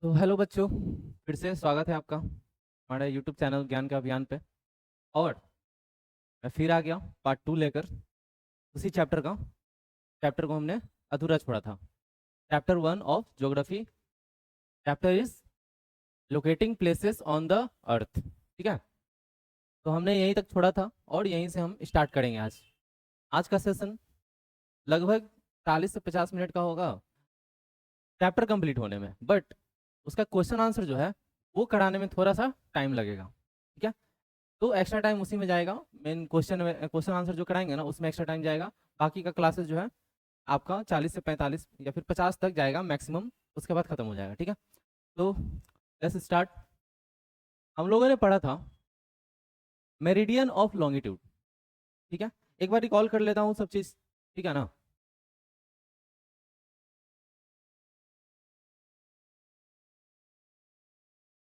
तो हेलो बच्चों, फिर से स्वागत है आपका हमारे यूट्यूब चैनल ज्ञान का अभियान पे। और मैं फिर आ गया पार्ट 2 लेकर उसी चैप्टर को हमने अधूरा छोड़ा था। Chapter 1 of geography, chapter is locating places on the earth. ठीक है, तो हमने यहीं तक छोड़ा था और यहीं से हम स्टार्ट करेंगे आज। आज का सेशन लगभग 40 से 50 मिनट का होगा चैप्टर कंप्लीट होने में, बट उसका क्वेश्चन आंसर जो है वो कराने में थोड़ा सा टाइम लगेगा। ठीक है, तो एक्स्ट्रा टाइम उसी में जाएगा। मेन क्वेश्चन आंसर जो कराएंगे ना उसमें एक्स्ट्रा टाइम जाएगा। बाकी का क्लासेस जो है आपका 40 से 45 या फिर 50 तक जाएगा मैक्सिमम, उसके बाद खत्म हो जाएगा। ठीक है, तो लेट्स स्टार्ट। हम लोगों ने पढ़ा था मेरिडियन ऑफ लॉन्गिट्यूड। ठीक है, एक बार रिकॉल कर लेता हूँ सब चीज़। ठीक है ना,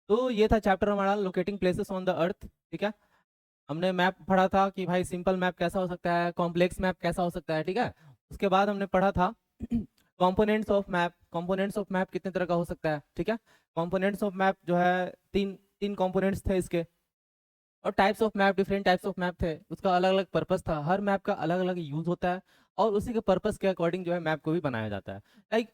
तो ये था चैप्टर हमारा locating places on the earth. ठीक है, हमने मैप पढ़ा था कि भाई सिंपल मैप कैसा हो सकता है, कॉम्प्लेक्स मैप कैसा हो सकता है। ठीक है, उसके बाद हमने पढ़ा था components of map. Components of map कितने तरह का हो सकता है। ठीक है, कंपोनेंट्स ऑफ मैप जो है तीन तीन कंपोनेंट्स थे इसके। और types of map, different types of map थे, उसका अलग अलग पर्पस था। हर मैप का अलग अलग यूज होता है और उसी के पर्पस के अकॉर्डिंग जो है मैप को भी बनाया जाता है। लाइक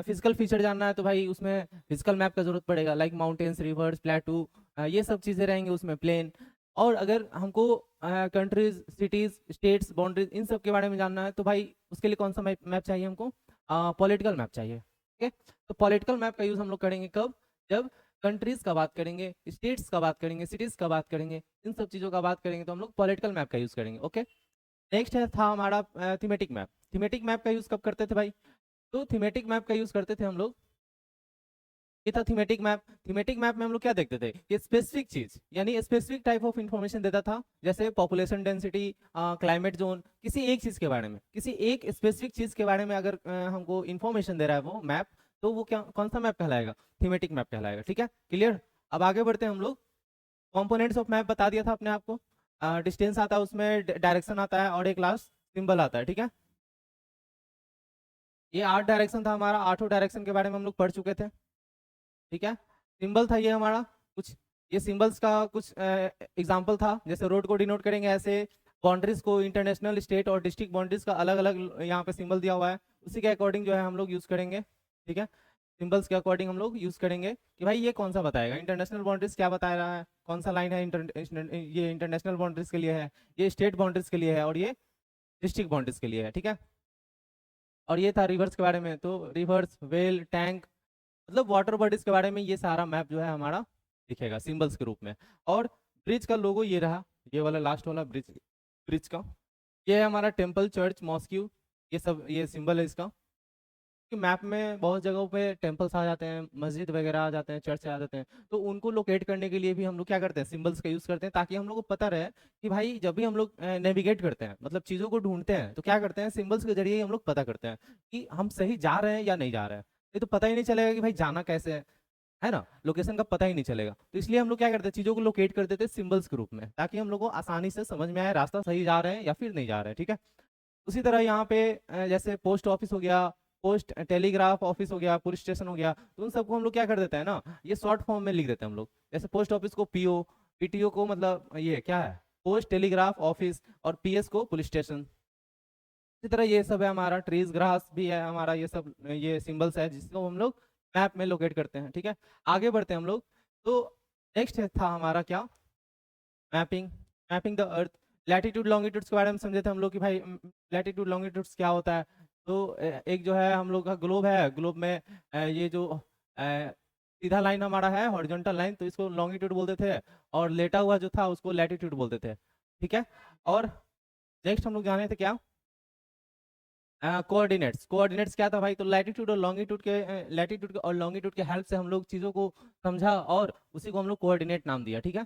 फिजिकल फीचर जानना है तो भाई उसमें फिजिकल मैप का जरूरत पड़ेगा, लाइक माउंटेन्स, रिवर्स, प्लेटू, ये सब चीज़ें रहेंगी उसमें, प्लेन। और अगर हमको कंट्रीज, सिटीज, स्टेट्स, बाउंड्रीज, इन सब के बारे में जानना है तो भाई उसके लिए कौन सा मैप चाहिए हमको? पॉलिटिकल मैप चाहिए। ठीक है, तो पॉलिटिकल मैप का यूज हम लोग करेंगे कब? जब कंट्रीज का बात करेंगे, स्टेट्स का बात करेंगे, सिटीज का बात करेंगे, इन सब चीज़ों का बात करेंगे तो हम लोग पॉलिटिकल मैप का यूज करेंगे। ओके, नेक्स्ट है था हमारा थीमेटिक मैप। थीमेटिक मैप का यूज कब करते थे भाई? तो थीमेटिक मैप का यूज करते थे हम लोग, ये था थीमेटिक मैप। थीमेटिक मैप में हम लोग क्या देखते थे कि स्पेसिफिक चीज यानी स्पेसिफिक टाइप ऑफ इंफॉर्मेशन देता था, जैसे पॉपुलेशन डेंसिटी, क्लाइमेट जोन, किसी एक चीज के बारे में, किसी एक स्पेसिफिक चीज के बारे में अगर हमको इंफॉर्मेशन दे रहा है वो मैप, तो वो क्या, कौन सा मैप कहलाएगा? थीमेटिक मैप कहलाएगा। ठीक है, क्लियर? अब आगे बढ़ते हैं हम लोग। कंपोनेंट्स ऑफ मैप बता दिया था अपने आपको। डिस्टेंस आता है उसमें, डायरेक्शन आता है और एक लास्ट सिंबल आता है। ठीक है, ये 8 डायरेक्शन था हमारा, 8 डायरेक्शन के बारे में हम लोग पढ़ चुके थे। ठीक है, सिंबल था ये हमारा कुछ, ये सिंबल्स का कुछ एग्जांपल था, जैसे रोड को डिनोट करेंगे ऐसे, बाउंड्रीज को, इंटरनेशनल, स्टेट और डिस्ट्रिक्ट बाउंड्रीज का अलग अलग यहाँ पे सिंबल दिया हुआ है, उसी के अकॉर्डिंग जो है हम लोग यूज करेंगे। ठीक है, सिंबल्स के अकॉर्डिंग हम लोग यूज करेंगे कि भाई ये कौन सा बताएगा, इंटरनेशनल बाउंड्रीज क्या बता रहा है, कौन सा लाइन है ये इंटरनेशनल बाउंड्रीज के लिए है, ये स्टेट बाउंड्रीज के लिए है और ये डिस्ट्रिक्ट बाउंड्रीज के लिए है। ठीक है, और ये था रिवर्स के बारे में, तो रिवर्स, वेल, टैंक, मतलब वाटर बॉडीज के बारे में ये सारा मैप जो है हमारा दिखेगा सिंबल्स के रूप में। और ब्रिज का लोगो ये रहा, ये वाला लास्ट वाला ब्रिज, ब्रिज का ये है हमारा टेम्पल, चर्च, मॉस्क्यू, ये सब ये सिंबल है इसका। कि मैप में बहुत जगहों पे टेम्पल्स आ जाते हैं, मस्जिद वगैरह आ जाते हैं, चर्च आ जाते हैं, तो उनको लोकेट करने के लिए भी हम लोग क्या करते हैं, सिंबल्स का यूज करते हैं, ताकि हम लोग को पता रहे कि भाई जब भी हम लोग नेविगेट करते हैं, मतलब चीज़ों को ढूंढते हैं, तो क्या करते हैं, सिंबल्स के जरिए ही हम लोग पता करते हैं कि हम सही जा रहे हैं या नहीं जा रहे हैं। ये तो पता ही नहीं चलेगा कि भाई जाना कैसे है ना, लोकेशन का पता ही नहीं चलेगा। तो इसलिए हम लोग क्या करते हैं, चीज़ों को लोकेट कर देते हैं सिंबल्स के रूप में, ताकि हम लोग को आसानी से समझ में आए रास्ता सही जा रहे हैं या फिर नहीं जा रहे हैं। ठीक है, उसी तरह यहाँ पे जैसे पोस्ट ऑफिस हो गया, पोस्ट टेलीग्राफ ऑफिस हो गया, पुलिस स्टेशन हो गया, तो उन सबको हम लोग क्या कर देते हैं ना, ये शॉर्ट फॉर्म में लिख देते हैं हम लोग। जैसे पोस्ट ऑफिस को पीओ, पीटीओ को मतलब ये क्या है, पोस्ट टेलीग्राफ ऑफिस, और पीएस को पुलिस स्टेशन। इसी तरह ये सब है हमारा, ट्रीज, ग्रास भी है हमारा, ये सब ये सिंबल्स है जिसको हम लोग मैप में लोकेट करते हैं। ठीक है, आगे बढ़ते हैं हम लोग। तो नेक्स्ट था हमारा क्या, mapping, mapping the earth. Latitude longitudes के बारे में समझे थे हम लोग कि भाई लैटिट्यूड लॉन्गिट्यूड्स क्या होता है। तो एक जो है हम लोग का ग्लोब है, ग्लोब में ये जो सीधा लाइन हमारा है, हॉरिजॉन्टल लाइन, तो इसको लॉन्गिट्यूड बोलते थे, और लेटा हुआ जो था उसको लैटिट्यूड बोलते थे। ठीक है, और नेक्स्ट हम लोग जाने थे क्या, कोऑर्डिनेट्स। कोऑर्डिनेट्स क्या था भाई, तो लैटिट्यूड और लॉन्गिट्यूड के लैटिट्यूड और लॉन्गिट्यूड के हेल्प से हम लोग चीज़ों को समझा और उसी को हम लोग कोऑर्डिनेट नाम दिया। ठीक है,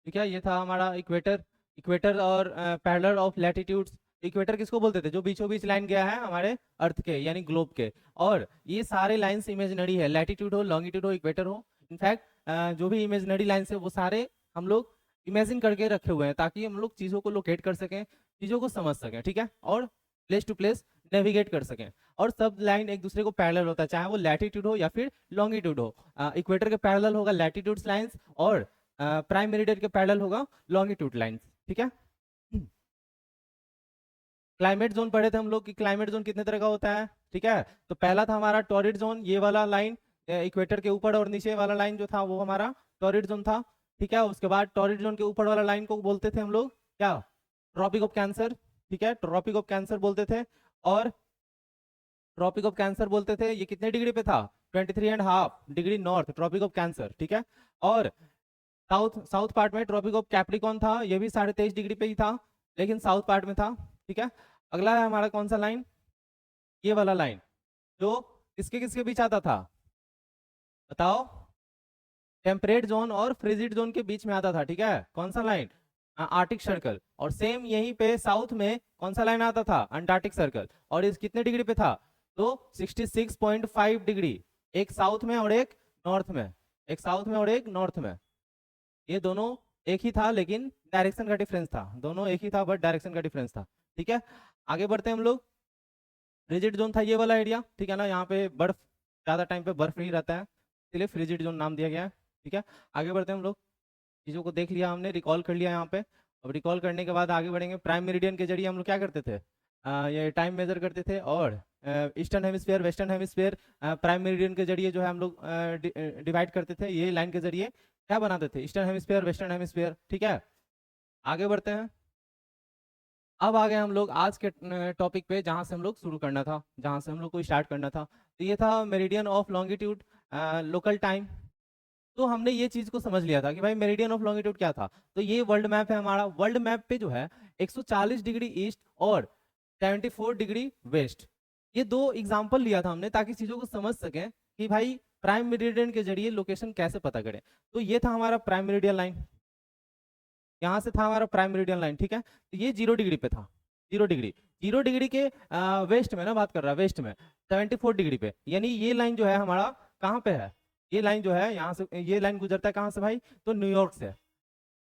ठीक है, ये था हमारा इक्वेटर। इक्वेटर और पैरेलल ऑफ लैटिट्यूड्स। इक्वेटर किसको बोलते थे, जो बीचों बीच लाइन गया है हमारे अर्थ के यानी ग्लोब के। और ये सारे लाइंस इमेजिनरी है, लैटिट्यूड हो, लॉन्गिट्यूड हो, इक्वेटर हो। इनफैक्ट जो भी इमेजिनरी लाइंस है वो सारे हम लोग इमेजिन करके रखे हुए हैं, ताकि हम लोग चीज़ों को लोकेट कर सकें, चीज़ों को समझ सकें। ठीक है, और प्लेस टू प्लेस नेविगेट कर सकें। और सब लाइन एक दूसरे को पैरेलल होता है, चाहे वो लैटिट्यूड हो या फिर लॉन्गिट्यूड हो। इक्वेटर के पैरेलल होगा लैटिट्यूड्स लाइंस, और प्राइम मेरिडियन के पैरेलल होगा लॉन्गिट्यूड लाइंस। ठीक है। क्लाइमेट जोन पढ़े थे हम लोग कि क्लाइमेट जोन कितने तरह का होता है। ठीक है, तो पहला था हमारा टॉरिड जोन, ये वाला लाइन इक्वेटर के ऊपर और नीचे वाला लाइन जो था वो हमारा टॉरिड जोन था। ठीक है, उसके बाद टॉरिड जोन के ऊपर वाला लाइन को बोलते थे हम लोग क्या, ट्रॉपिक ऑफ कैंसर। ठीक है, ट्रॉपिक ऑफ कैंसर बोलते थे। और ट्रॉपिक ऑफ कैंसर बोलते थे, ये कितने डिग्री पे था, 23.5 degree north, tropic of Cancer. ठीक है, और साउथ साउथ पार्ट में ट्रॉपिक ऑफ कैप्रिकॉन था, ये भी 23.5 डिग्री पे ही था, लेकिन साउथ पार्ट में था। ठीक है, अगला है हमारा कौन सा लाइन, ये वाला लाइन जो किसके किसके बीच आता था, बताओ, टेम्परेट जोन और फ्रिजिड जोन के बीच में आता था। ठीक है, कौन सा लाइन, आर्टिक सर्कल। और सेम यहीं पे साउथ में कौन सा लाइन आता था, अंटार्कटिक सर्कल। और इस कितने डिग्री पे था, तो 66.5 डिग्री, एक साउथ में और एक नॉर्थ में, एक साउथ में और एक नॉर्थ में। ये दोनों एक ही था लेकिन डायरेक्शन का डिफरेंस था, दोनों एक ही था बट डायरेक्शन का डिफरेंस था। ठीक है, आगे बढ़ते हैं हम लोग। फ्रिजिड जोन था ये वाला एरिया। ठीक है ना, यहाँ पे बर्फ, ज्यादा टाइम पे बर्फ ही रहता है, इसलिए फ्रिजिड जोन नाम दिया गया है। ठीक है, आगे बढ़ते हैं हम लोग। चीज़ों को देख लिया हमने, रिकॉल कर लिया यहाँ पे। अब रिकॉल करने के बाद आगे बढ़ेंगे। प्राइम मेरिडियन के जरिए हम लोग क्या करते थे, ये टाइम मेजर करते थे। और eastern hemisphere western hemisphere prime meridian के जरिए जो है हम लोग डिवाइड करते थे, ये लाइन के जरिए क्या बनाते थे, ईस्टर्न हेमिस्फीयर वेस्टर्न हेमिस्फीयर। ठीक है, आगे बढ़ते हैं। अब आ गए हम लोग आज के टॉपिक पे, जहाँ से हम लोग शुरू करना था, जहाँ से हम लोग को स्टार्ट करना था। तो ये था meridian of longitude, local time. तो हमने ये चीज को समझ लिया था कि भाई मेरिडियन ऑफ लॉन्गिट्यूड क्या था। तो ये वर्ल्ड मैप है हमारा, वर्ल्ड मैप पे जो है 140 डिग्री ईस्ट और 74 डिग्री वेस्ट, ये दो एग्जांपल लिया था हमने ताकि चीजों को समझ सकें कि भाई प्राइम मेरिडियन के जरिए लोकेशन कैसे पता करें। तो ये था हमारा प्राइम मेरिडियन लाइन, यहाँ से था हमारा प्राइम मेरिडियन लाइन। ठीक है, तो ये 0 डिग्री पे था, 0 डिग्री, 0 डिग्री के वेस्ट में ना बात कर रहा है, वेस्ट में 74 डिग्री पे, यानी ये लाइन जो है हमारा कहाँ पे है, ये लाइन जो है यहाँ से, ये लाइन गुजरता है कहाँ से भाई, तो न्यूयॉर्क से।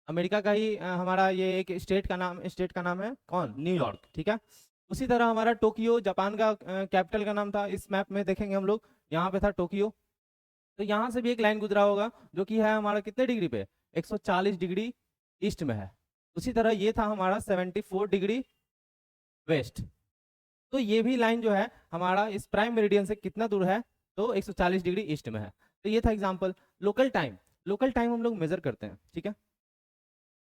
अमेरिका का ही हमारा ये एक स्टेट का नाम है कौन, न्यूयॉर्क। ठीक है, उसी तरह हमारा टोक्यो जापान का कैपिटल का नाम था, इस मैप में देखेंगे हम लोग, यहाँ पे था टोक्यो। तो यहाँ से भी एक लाइन गुजरा होगा जो कि है हमारा कितने डिग्री पे, 140 डिग्री ईस्ट में है। उसी तरह ये था हमारा 74 डिग्री वेस्ट। तो ये भी लाइन जो है हमारा इस प्राइम मेरिडियन से कितना दूर है, तो 140 डिग्री ईस्ट में है। तो ये था example. Local time, local time हम लोग मेजर करते हैं। ठीक है,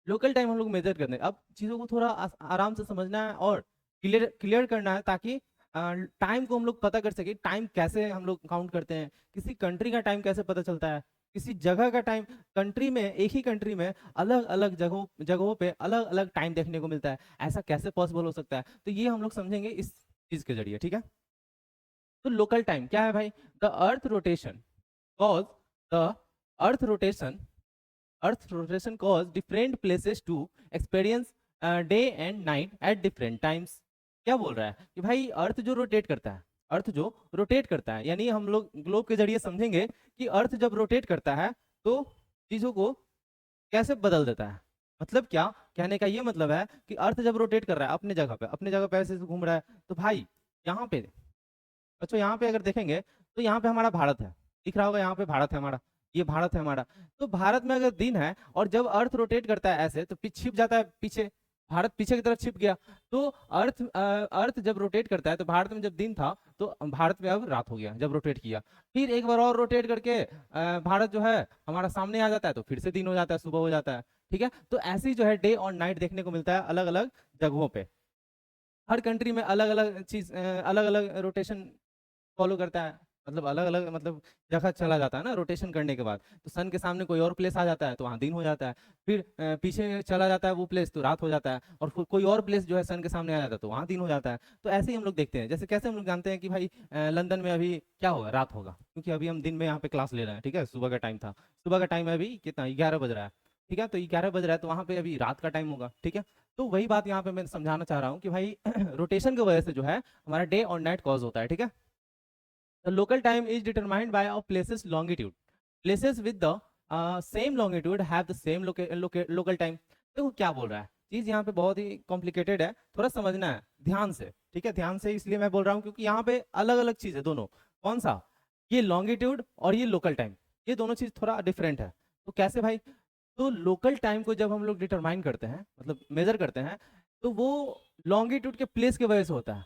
लोकल टाइम हम लोग मेजर करते हैं। अब चीज़ों को थोड़ा आराम से समझना है और क्लियर क्लियर करना है ताकि टाइम को हम लोग पता कर सके, टाइम कैसे हम लोग काउंट करते हैं, किसी कंट्री का टाइम कैसे पता चलता है, किसी जगह का टाइम, कंट्री में, एक ही कंट्री में अलग अलग जगहों पे अलग अलग टाइम देखने को मिलता है, ऐसा कैसे पॉसिबल हो सकता है। तो ये हम लोग समझेंगे इस चीज के जरिए। ठीक है, तो लोकल टाइम क्या है भाई, the earth rotation cause, the earth rotation, earth rotation cause different places to experience day and night at different times. क्या बोल रहा है कि भाई अर्थ जो रोटेट करता है, अर्थ जो रोटेट करता है, यानी हम लोग ग्लोब के जरिए समझेंगे कि अर्थ जब रोटेट करता है तो चीजों को कैसे बदल देता है। मतलब क्या कहने का ये मतलब है कि अर्थ जब रोटेट कर रहा है अपने जगह पे, अपने जगह पे ऐसे घूम रहा है, तो भाई यहाँ पे, अच्छा यहाँ पे अगर देखेंगे तो यहाँ पे हमारा भारत है, दिख रहा होगा, यहाँ पे भारत है हमारा, ये भारत है हमारा। तो भारत में अगर दिन है और जब अर्थ रोटेट करता है ऐसे, तो छिप जाता है पीछे, भारत पीछे की तरफ छिप गया। तो अर्थ जब रोटेट करता है, तो भारत में जब दिन था तो भारत में अब रात हो गया जब रोटेट किया। फिर एक बार और रोटेट करके भारत जो है हमारा सामने आ जाता है, तो फिर से दिन हो जाता है, सुबह हो जाता है। ठीक है, तो ऐसे ही जो है डे और नाइट देखने को मिलता है अलग अलग जगहों पे। हर कंट्री में अलग अलग चीज, अलग अलग रोटेशन फॉलो करता है, मतलब अलग अलग, मतलब जगह चला जाता है ना रोटेशन करने के बाद। तो सन के सामने कोई और प्लेस आ जाता है तो वहाँ दिन हो जाता है, फिर पीछे चला जाता है वो प्लेस तो रात हो जाता है, और फिर कोई और प्लेस जो है सन के सामने आ जाता है तो वहाँ दिन हो जाता है। तो ऐसे ही हम लोग देखते हैं, जैसे कैसे हम लोग जानते हैं कि भाई लंदन में अभी क्या होगा, रात होगा, क्योंकि अभी हम दिन में यहाँ पे क्लास ले रहे हैं। ठीक है, सुबह का टाइम था, सुबह का टाइम है अभी कितना, 11 बज रहा है। ठीक है, तो 11 बज रहा है तो वहाँ पे अभी रात का टाइम होगा। ठीक है, तो वही बात यहाँ पे मैं समझाना चाह रहा हूँ कि भाई रोटेशन की वजह से जो है हमारा डे और नाइट कॉज होता है। ठीक है, the local time is determined by a place's longitude. Places with the same longitude have the same local time. देखो क्या बोल रहा है, चीज यहाँ पे बहुत ही कॉम्प्लिकेटेड है, थोड़ा समझना है ध्यान से। ठीक है, ध्यान से इसलिए मैं बोल रहा हूँ क्योंकि यहाँ पे अलग अलग चीज है दोनों। कौन सा? ये लॉन्गिट्यूड और ये लोकल टाइम, ये दोनों चीज थोड़ा डिफरेंट है। तो कैसे भाई? तो लोकल टाइम को जब हम लोग डिटरमाइन करते हैं, मतलब मेजर करते हैं, तो वो लॉन्गिट्यूड के प्लेस की वजह से होता है।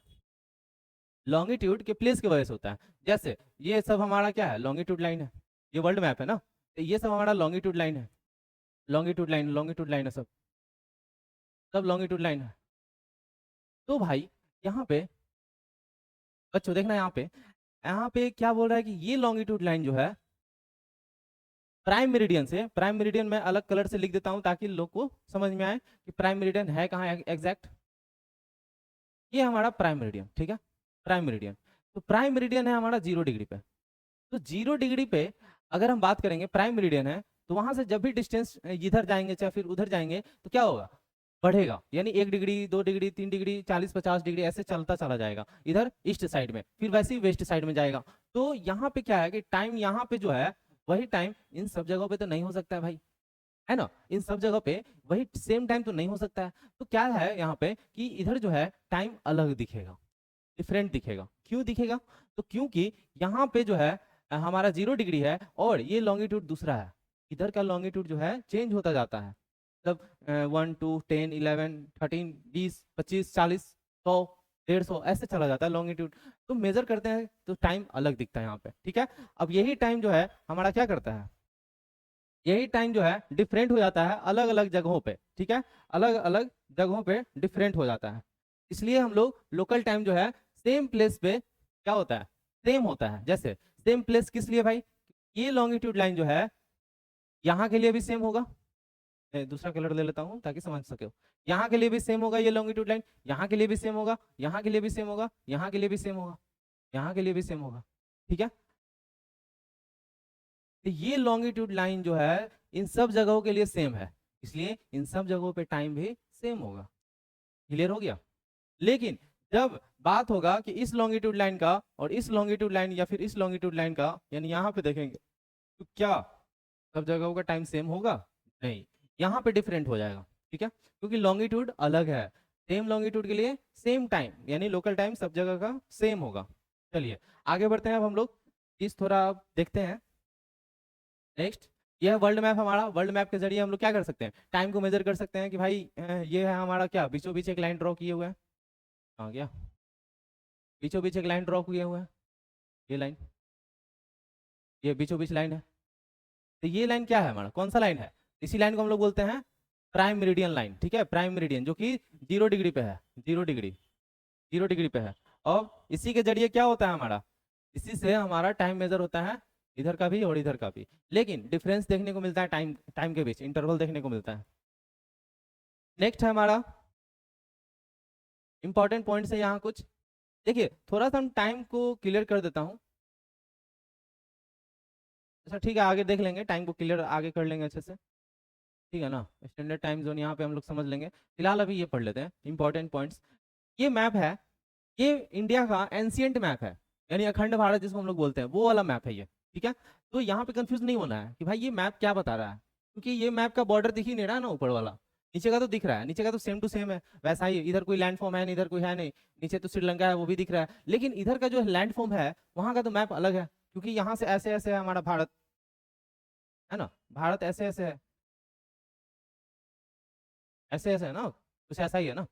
लॉन्गिट्यूड के प्लेस की वजह से होता है। जैसे ये सब हमारा क्या है? लॉन्गिट्यूड लाइन है। ये वर्ल्ड मैप है ना, तो ये सब हमारा लॉन्गिट्यूड लाइन है। लॉन्गिट्यूड लाइन है, सब सब लॉन्गिट्यूड लाइन है। तो भाई यहाँ पे बच्चों देखना, यहाँ पे क्या बोल रहा है कि ये लॉन्गिट्यूड लाइन जो है प्राइम मेरिडियन से, प्राइम मेरिडियन मैं अलग कलर से लिख देता हूँ ताकि लोग को समझ में आए कि प्राइम मेरिडियन है कहाँ एग्जैक्ट। ये हमारा प्राइम मेरिडियन, ठीक है, प्राइम मेरिडियन। तो प्राइम मेरिडियन है हमारा 0 डिग्री पे। तो 0 डिग्री पे अगर हम बात करेंगे, प्राइम मेरिडियन है, तो वहां से जब भी डिस्टेंस इधर जाएंगे चाहे फिर उधर जाएंगे तो क्या होगा? बढ़ेगा, यानी 1 डिग्री, 2 डिग्री, 3 डिग्री, 40-50 डिग्री ऐसे चलता चला जाएगा इधर ईस्ट साइड में, फिर वैसे ही वेस्ट साइड में जाएगा। तो यहाँ पे क्या है कि टाइम यहाँ पे जो है वही टाइम इन सब जगहों पे तो नहीं हो सकता है भाई, है ना, इन सब जगह पे वही सेम टाइम तो नहीं हो सकता है। तो क्या है यहाँ पे कि इधर जो है टाइम अलग दिखेगा, डिफरेंट दिखेगा। क्यों दिखेगा? तो क्योंकि यहाँ पे जो है हमारा 0 डिग्री है और ये लॉन्गिट्यूड दूसरा है। इधर का लॉन्गिट्यूड जो है चेंज होता जाता है, मतलब 1 2 10 11 13 20 25 40 100 150 ऐसे चला जाता है लॉन्गिट्यूड। तो मेजर करते हैं तो टाइम अलग दिखता है यहाँ पे, ठीक है। अब यही टाइम जो है हमारा क्या करता है, यही टाइम जो है डिफरेंट हो जाता है अलग अलग जगहों पे, ठीक है, अलग अलग जगहों पे डिफरेंट हो जाता है। इसलिए हम लोग लोकल टाइम जो है सेम प्लेस पे क्या होता है? सेम होता है। जैसे सेम प्लेस किस लिए भाई? ये लॉन्गिट्यूड लाइन जो है यहाँ के लिए भी सेम होगा। मैं दूसरा कलर ले लेता हूँ ताकि समझ सके। यहाँ के लिए भी सेम होगा ये लॉन्गिट्यूड लाइन, यहाँ के लिए भी सेम होगा, यहाँ के लिए भी सेम होगा, यहाँ के लिए भी सेम होगा, यहाँ के लिए भी सेम होगा, ठीक है। तो ये लॉन्गिट्यूड लाइन जो है इन सब जगहों के लिए सेम है, इसलिए इन सब जगहों पे टाइम भी सेम होगा। क्लियर हो गया? लेकिन जब बात होगा कि इस लॉन्गिट्यूड लाइन का और इस लॉन्गिट्यूड लाइन या फिर इस लॉन्गिट्यूड लाइन का, यानी यहाँ पे देखेंगे तो क्या सब जगहों का टाइम सेम होगा? नहीं, यहाँ पे डिफरेंट हो जाएगा, ठीक है, क्योंकि लॉन्गिट्यूड अलग है। सेम लॉन्गिट्यूड के लिए सेम टाइम, यानी लोकल टाइम सब जगह का सेम होगा। चलिए आगे बढ़ते हैं, अब हम लोग इस थोड़ा देखते हैं। नेक्स्ट, यह वर्ल्ड मैप हमारा। वर्ल्ड मैप के जरिए हम लोग क्या कर सकते हैं? टाइम को मेजर कर सकते हैं कि भाई ये है हमारा क्या, बीचों बीच एक लाइन ड्रॉ किए हुए है, कहाँ गया, बीचों बीच एक लाइन ड्रॉ किए हुए हैं, ये लाइन, ये बीचों बीच लाइन है। तो ये लाइन क्या है हमारा, कौन सा लाइन है? इसी लाइन को हम लोग बोलते हैं प्राइम मेरिडियन लाइन, ठीक है, प्राइम मेरिडियन जो कि 0 डिग्री पे है, 0 डिग्री, 0 डिग्री पे है। और इसी के जरिए क्या होता है हमारा, इसी से हमारा टाइम मेजर होता है, इधर का भी और इधर का भी। लेकिन डिफरेंस देखने को मिलता है टाइम, टाइम के बीच इंटरवल देखने को मिलता है। नेक्स्ट है हमारा इंपॉर्टेंट पॉइंट्स है यहाँ कुछ। देखिए थोड़ा सा हम टाइम को क्लियर कर देता हूँ। अच्छा ठीक है, आगे देख लेंगे, टाइम को क्लियर आगे कर लेंगे अच्छे से, ठीक है ना। स्टैंडर्ड टाइम जोन यहाँ पे हम लोग समझ लेंगे, फिलहाल अभी ये पढ़ लेते हैं इंपॉर्टेंट पॉइंट्स। ये मैप है, ये इंडिया का एंशियंट मैप है, यानी अखंड भारत जिसको हम लोग बोलते हैं वो वाला मैप है ये, ठीक है। तो यहाँ पे कंफ्यूज नहीं होना है कि भाई ये मैप क्या बता रहा है, क्योंकि ये मैप का बॉर्डर दिख ही नहीं रहा है ना ऊपर वाला, नीचे का तो दिख रहा है, नीचे का तो सेम टू सेम है वैसा ही, इधर कोई लैंडफॉर्म है नहीं, इधर कोई है नहीं, नीचे तो श्रीलंका है वो भी दिख रहा है, लेकिन इधर का जो लैंडफॉर्म है वहां का तो मैप अलग है, क्योंकि यहाँ से ऐसे ऐसे है हमारा भारत, है ना, भारत ऐसे ऐसे है, ऐसे ऐसे है ना, कुछ ऐसा ही है ना।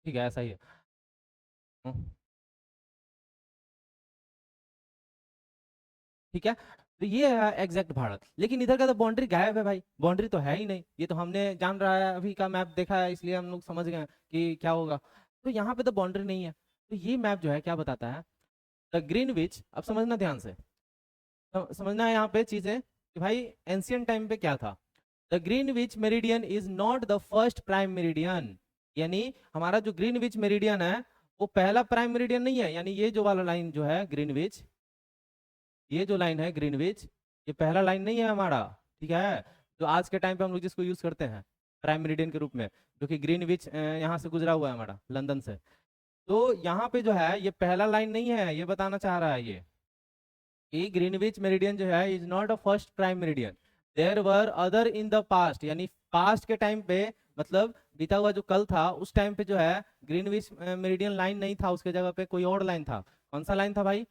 ठीक है ऐसा ही है। हम्म, ठीक है। तो ये है एग्जैक्ट भारत, लेकिन इधर का तो बाउंड्री गायब है भाई, बाउंड्री तो है ही नहीं, ये तो हमने जान रहा है, अभी का मैप देखा है इसलिए हम लोग समझ गए कि क्या होगा। तो यहाँ पे तो बाउंड्री नहीं है। तो ये मैप जो है क्या बताता है, द ग्रीनविच, अब समझना ध्यान से, समझना है यहाँ पे चीजें कि भाई एंशियंट टाइम पे क्या था। The Greenwich meridian is not the first prime meridian, यानी हमारा जो ग्रीनविच मेरिडियन है वो पहला प्राइम मेरिडियन नहीं है, यानी ये जो वाला लाइन जो है ग्रीनविच, ये जो लाइन है ग्रीनविच, ये पहला लाइन नहीं है हमारा, ठीक है, जो आज के टाइम पे हम लोग जिसको यूज करते हैं प्राइम मेरिडियन के रूप में, जो कि ग्रीनविच यहाँ से गुजरा हुआ है हमारा लंदन से। तो यहाँ पे जो है ये पहला लाइन नहीं है, ये बताना चाह रहा है ये, कि ग्रीनविच मेरिडियन जो है is not a first prime meridian, there were other in the past, यानी पास्ट के टाइम पे, मतलब बीता हुआ जो कल था उस टाइम पे जो है ग्रीनविच मेरिडियन लाइन नहीं था, उसके जगह पे कोई और लाइन था। कौन सा लाइन था भाई?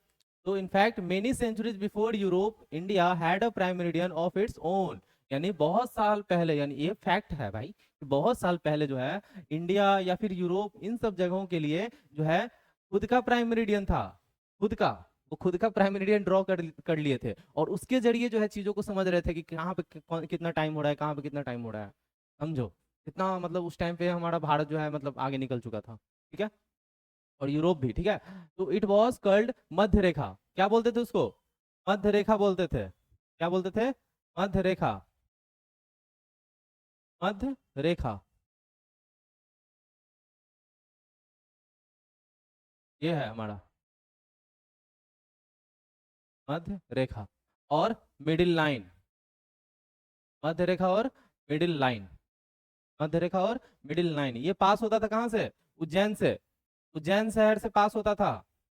तो in fact many centuries before Europe India had a prime meridian of its own, यानी बहुत साल पहले, यानी ये फैक्ट है भाई कि बहुत साल पहले जो है इंडिया या फिर यूरोप इन सब जगहों के लिए जो है खुद का प्राइम मेरिडियन था, खुद का, वो खुद का प्राइम मेरिडियन ड्रॉ कर लिए थे और उसके जरिए जो है चीजों को समझ रहे थे कि कहाँ पे कितना टाइम हो रहा है, कहाँ पे कितना टाइम हो रहा है। समझो कितना, मतलब उस टाइम पे हमारा भारत जो है मतलब आगे निकल चुका था, ठीक है, और यूरोप भी, ठीक है। तो इट वॉज कल्ड मध्य रेखा, क्या बोलते थे उसको? मध्य रेखा बोलते थे। क्या बोलते थे? मध्य रेखा, मध्य रेखा, ये है हमारा मध्य रेखा और मिडिल लाइन, मध्य रेखा और मिडिल लाइन, मध्य रेखा और मिडिल लाइन, ये पास होता था कहाँ से? उज्जैन से, उज्जैन शहर से पास होता था,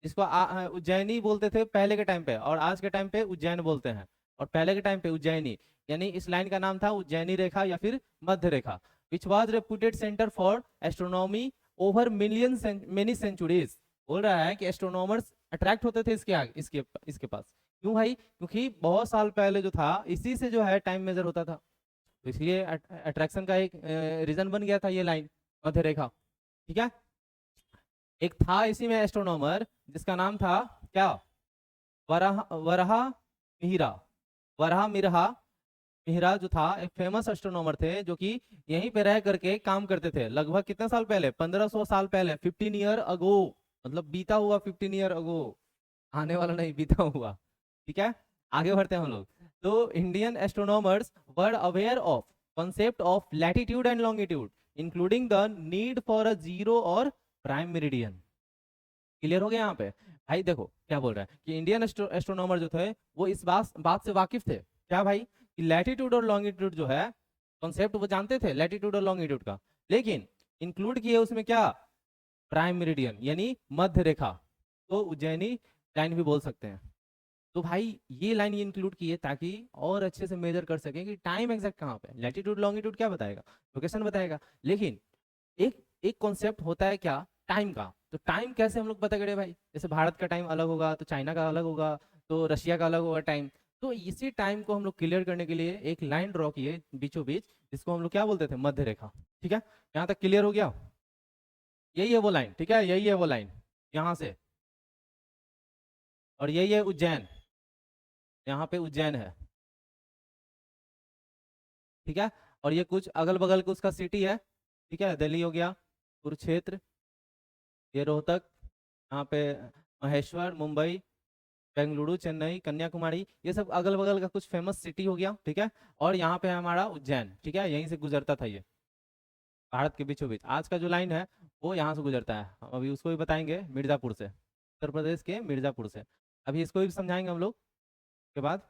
जिसको उज्जैनी बोलते थे पहले के टाइम पे, और आज के टाइम पे उज्जैन बोलते हैं, और पहले के टाइम पे उज्जैनी, यानी इस लाइन का नाम था उज्जैनी रेखा या फिर मध्य रेखा, which was reputed centre for astronomy over million many centuries. बोल रहा है कि एस्ट्रोनॉमर्स अट्रैक्ट होते थे इसके आगे, इसके पास। क्यों भाई? क्योंकि बहुत साल पहले जो था इसी से जो है टाइम मेजर होता था, तो इसलिए अट्रैक्शन का एक रीजन बन गया था ये लाइन, मध्य रेखा, ठीक है। एक था इसी में एस्ट्रोनॉमर जिसका नाम था क्या? वराह वराहा मिहिरा, वराहा मिरहा मिहिरा जो था एक फेमस एस्ट्रोनॉमर थे, जो कि यहीं पे रह करके काम करते थे लगभग कितने साल पहले? 1500 साल पहले, 15 ईयर अगो, मतलब बीता हुआ 15 ईयर अगो, आने वाला नहीं, बीता हुआ, ठीक है। आगे बढ़ते हैं हम लोग। तो Indian astronomers were aware of concept of latitude and longitude including the need for a zero और prime meridian। क्लियर हो गया यहाँ पे? भाई देखो क्या बोल रहा है कि इंडियन एस्ट्रोनॉमर जो थे वो इस बात से वाकिफ थे, क्या भाई, कि लैटिट्यूड और लॉन्गिट्यूड जो है कॉन्सेप्ट वो जानते थे, लैटिट्यूड और लॉन्गिट्यूड का, लेकिन इंक्लूड किए उसमें क्या? प्राइम मेरिडियन, यानी मध्य रेखा, तो उज्जैनी लाइन भी बोल सकते हैं। तो भाई ये लाइन ये इंक्लूड की है ताकि और अच्छे से मेजर कर सकें कि टाइम एग्जैक्ट कहाँ पे, लैटिट्यूड लॉन्गिट्यूड क्या बताएगा? लोकेशन बताएगा, लेकिन एक एक कॉन्सेप्ट होता है क्या? टाइम का। तो टाइम कैसे हम लोग पता करें भाई? जैसे भारत का टाइम अलग होगा तो चाइना का अलग होगा, तो रशिया का अलग होगा टाइम। तो इसी टाइम को हम लोग क्लियर करने के लिए एक लाइन ड्रॉ किए बीचों बीच, जिसको हम लोग क्या बोलते थे? मध्य रेखा, ठीक है। यहाँ तक क्लियर हो गया? यही है वो लाइन, ठीक है, यही है वो लाइन, यहाँ से, और यही है उज्जैन, यहाँ पे उज्जैन है, ठीक है। और ये कुछ अगल बगल का उसका सिटी है, ठीक है, दिल्ली हो गया, कुरुक्षेत्र, ये रोहतक, यहाँ पे महेश्वर, मुंबई, बेंगलुरु, चेन्नई, कन्याकुमारी, ये सब अगल बगल का कुछ फेमस सिटी हो गया, ठीक है। और यहाँ पे है हमारा उज्जैन, ठीक है, यहीं से गुजरता था ये, भारत के बीचों बीच आज का जो लाइन है वो यहाँ से गुजरता है। हम अभी उसको भी बताएंगे, मिर्जापुर से, उत्तर प्रदेश के मिर्जापुर से, अभी इसको भी समझाएंगे हम लोग के बाद,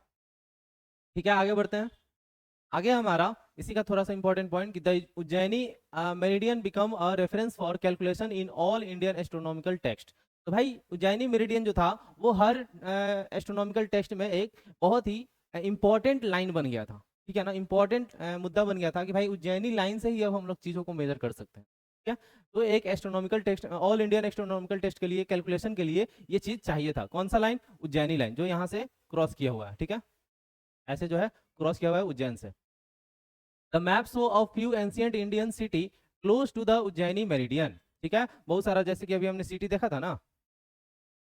ठीक है। आगे बढ़ते हैं। आगे हमारा इसी का थोड़ा सा इंपॉर्टेंट पॉइंट कि the Ujjaini meridian become a reference for calculation in all Indian astronomical text. तो भाई उज्जैनी मेरिडियन जो था वो हर एस्ट्रोनॉमिकल टेक्स्ट में एक बहुत ही इंपॉर्टेंट लाइन बन गया था, ठीक है ना, इंपॉर्टेंट मुद्दा बन गया था कि भाई उज्जैनी लाइन से ही अब हम लोग चीज़ों को मेजर कर सकते हैं, ठीक है। तो एक astronomical text, all Indian astronomical test के लिए, कैलकुलेशन के लिए ये चीज़ चाहिए था, कौन सा लाइन? उज्जैनी लाइन, जो यहाँ से क्रॉस किया हुआ है, ठीक है, ऐसे जो है क्रॉस किया हुआ है उज्जैन से। The map show of few ancient Indian city close to the Ujjaini meridian, ठीक है, बहुत सारा, जैसे कि अभी हमने सिटी देखा था ना,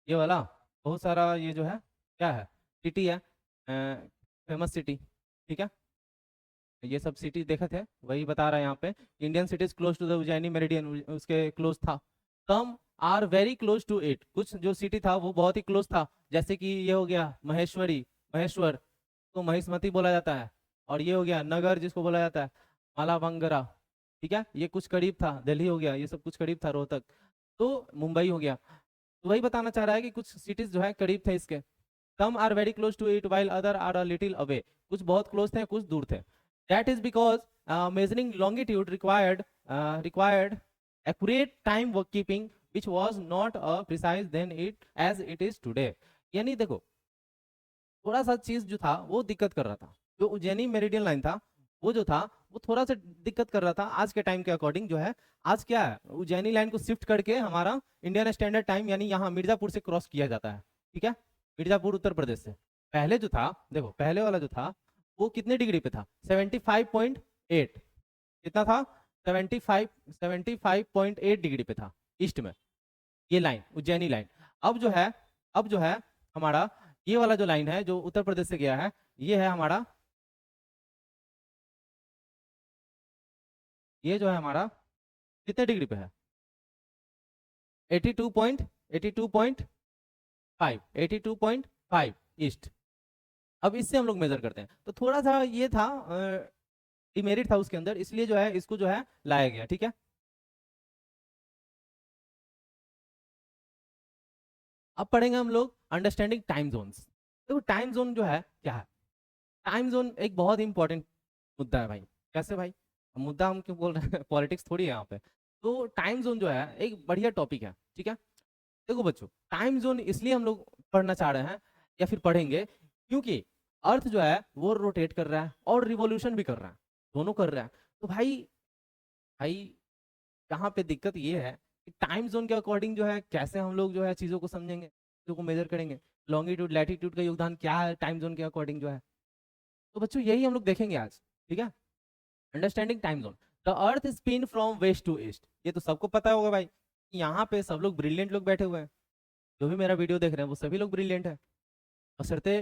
ये वाला, बहुत सारा ये जो है क्या है? सिटी है, फेमस सिटी, ठीक है, ये सब सिटी देखे थे, वही बता रहा है यहाँ पे, Indian cities close to the Ujjaini meridian, उसके क्लोज था। Some are very close to it, कुछ जो सिटी था वो बहुत ही क्लोज था, जैसे कि ये हो गया महेश्वरी, महेश्वर को महिष्मती बोला जाता है, और ये हो गया नगर जिसको बोला जाता है मालाबंगरा, ठीक है, ये कुछ करीब था, दिल्ली हो गया, ये सब कुछ करीब था, रोहतक, तो मुंबई हो गया। तो वही बताना चाह रहा है कि कुछ सिटीज जो है करीब थे इसके, some are very close to it while other are a little away, कुछ बहुत क्लोज थे कुछ दूर थे। that is because measuring longitude required accurate time work keeping which was not precise then it as it is today। यानी देखो थोड़ा सा चीज जो था वो दिक्कत कर रहा था, जो उज्जैनी मेरिडियन लाइन था वो जो था वो थोड़ा सा दिक्कत कर रहा था आज के टाइम के अकॉर्डिंग जो है। आज क्या है, उज्जैनी लाइन को शिफ्ट करके हमारा इंडियन स्टैंडर्ड टाइम यानी यहाँ मिर्जापुर से क्रॉस किया जाता है, ठीक है, मिर्जापुर उत्तर प्रदेश से। पहले जो था, देखो पहले वाला जो था वो कितने डिग्री पे था, 75.8, कितना था, 75.8 डिग्री पे था ईस्ट में, ये लाइन उज्जैनी लाइन। अब जो है हमारा ये वाला जो लाइन है जो उत्तर प्रदेश से गया है, ये है हमारा, ये जो है हमारा कितने डिग्री पे है, 82.5, 82.5 ईस्ट। अब इससे हम लोग मेजर करते हैं, तो थोड़ा सा ये था डिमेरिट था उसके अंदर, इसलिए जो है इसको जो है लाया गया, ठीक है। अब पढ़ेंगे हम लोग अंडरस्टैंडिंग टाइम जोन्स। देखो टाइम जोन जो है क्या है, टाइम जोन एक बहुत इंपॉर्टेंट मुद्दा है भाई। कैसे भाई, मुद्दा हम क्यों बोल रहे हैं पॉलिटिक्स थोड़ी है यहाँ पे। तो टाइम जोन जो है एक बढ़िया टॉपिक है, ठीक है। देखो बच्चों, टाइम जोन इसलिए हम लोग पढ़ना चाह रहे हैं या फिर पढ़ेंगे क्योंकि अर्थ जो है वो रोटेट कर रहा है और रिवॉल्यूशन भी कर रहा है, दोनों कर रहा है। तो भाई भाई यहाँ पे दिक्कत ये है कि टाइम जोन के अकॉर्डिंग जो है कैसे हम लोग जो है चीज़ों को समझेंगे, चीज़ों को मेजर करेंगे, लॉन्गिट्यूड लैटिट्यूड का योगदान क्या है टाइम जोन के अकॉर्डिंग जो है। तो बच्चों यही हम लोग देखेंगे आज, ठीक है। Understanding time zone, the earth spin from west to east, ये तो सबको पता होगा भाई। यहाँ पे सब लोग ब्रिलियंट लोग बैठे हुए हैं, जो भी मेरा वीडियो देख रहे हैं वो सभी लोग ब्रिलियंट है, बशर्ते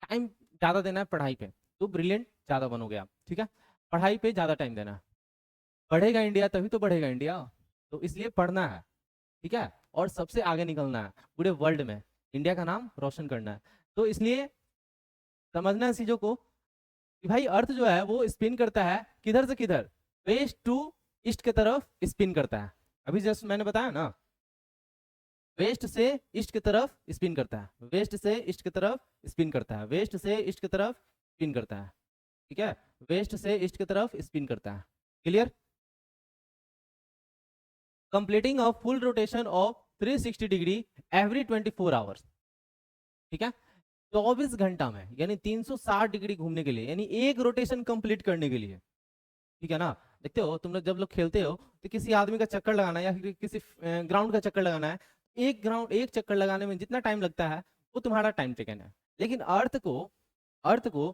टाइम ज़्यादा देना है पढ़ाई पे, तो ब्रिलियंट ज़्यादा बनोगे आप, ठीक है। पढ़ाई पे ज़्यादा टाइम देना है, पढ़ेगा इंडिया तभी तो बढ़ेगा इंडिया, तो इसलिए पढ़ना है, ठीक है। और सबसे आगे निकलना है पूरे वर्ल्ड में, इंडिया का नाम रोशन करना है। तो इसलिए समझना है चीज़ों को कि भाई अर्थ जो है वो स्पिन करता है किधर से किधर, वेस्ट टू ईस्ट की तरफ स्पिन करता है। अभी जस्ट मैंने बताया ना, वेस्ट से ईस्ट की तरफ स्पिन करता है, वेस्ट से ईस्ट की तरफ स्पिन करता है, वेस्ट से ईस्ट की तरफ स्पिन करता है, ठीक है, वेस्ट से ईस्ट की तरफ स्पिन करता है। Clear, completing a full rotation of 360 degree every 24 hours, ठीक है। 24 घंटा में यानी 360 डिग्री घूमने के लिए, यानी एक रोटेशन कंप्लीट करने के लिए, ठीक है ना। देखते हो तुम लोग जब लोग खेलते हो तो किसी आदमी का चक्कर लगाना है या फिर किसी ग्राउंड का चक्कर लगाना है, एक चक्कर लगाने में जितना टाइम लगता है वो तुम्हारा टाइम टेकन है। लेकिन अर्थ को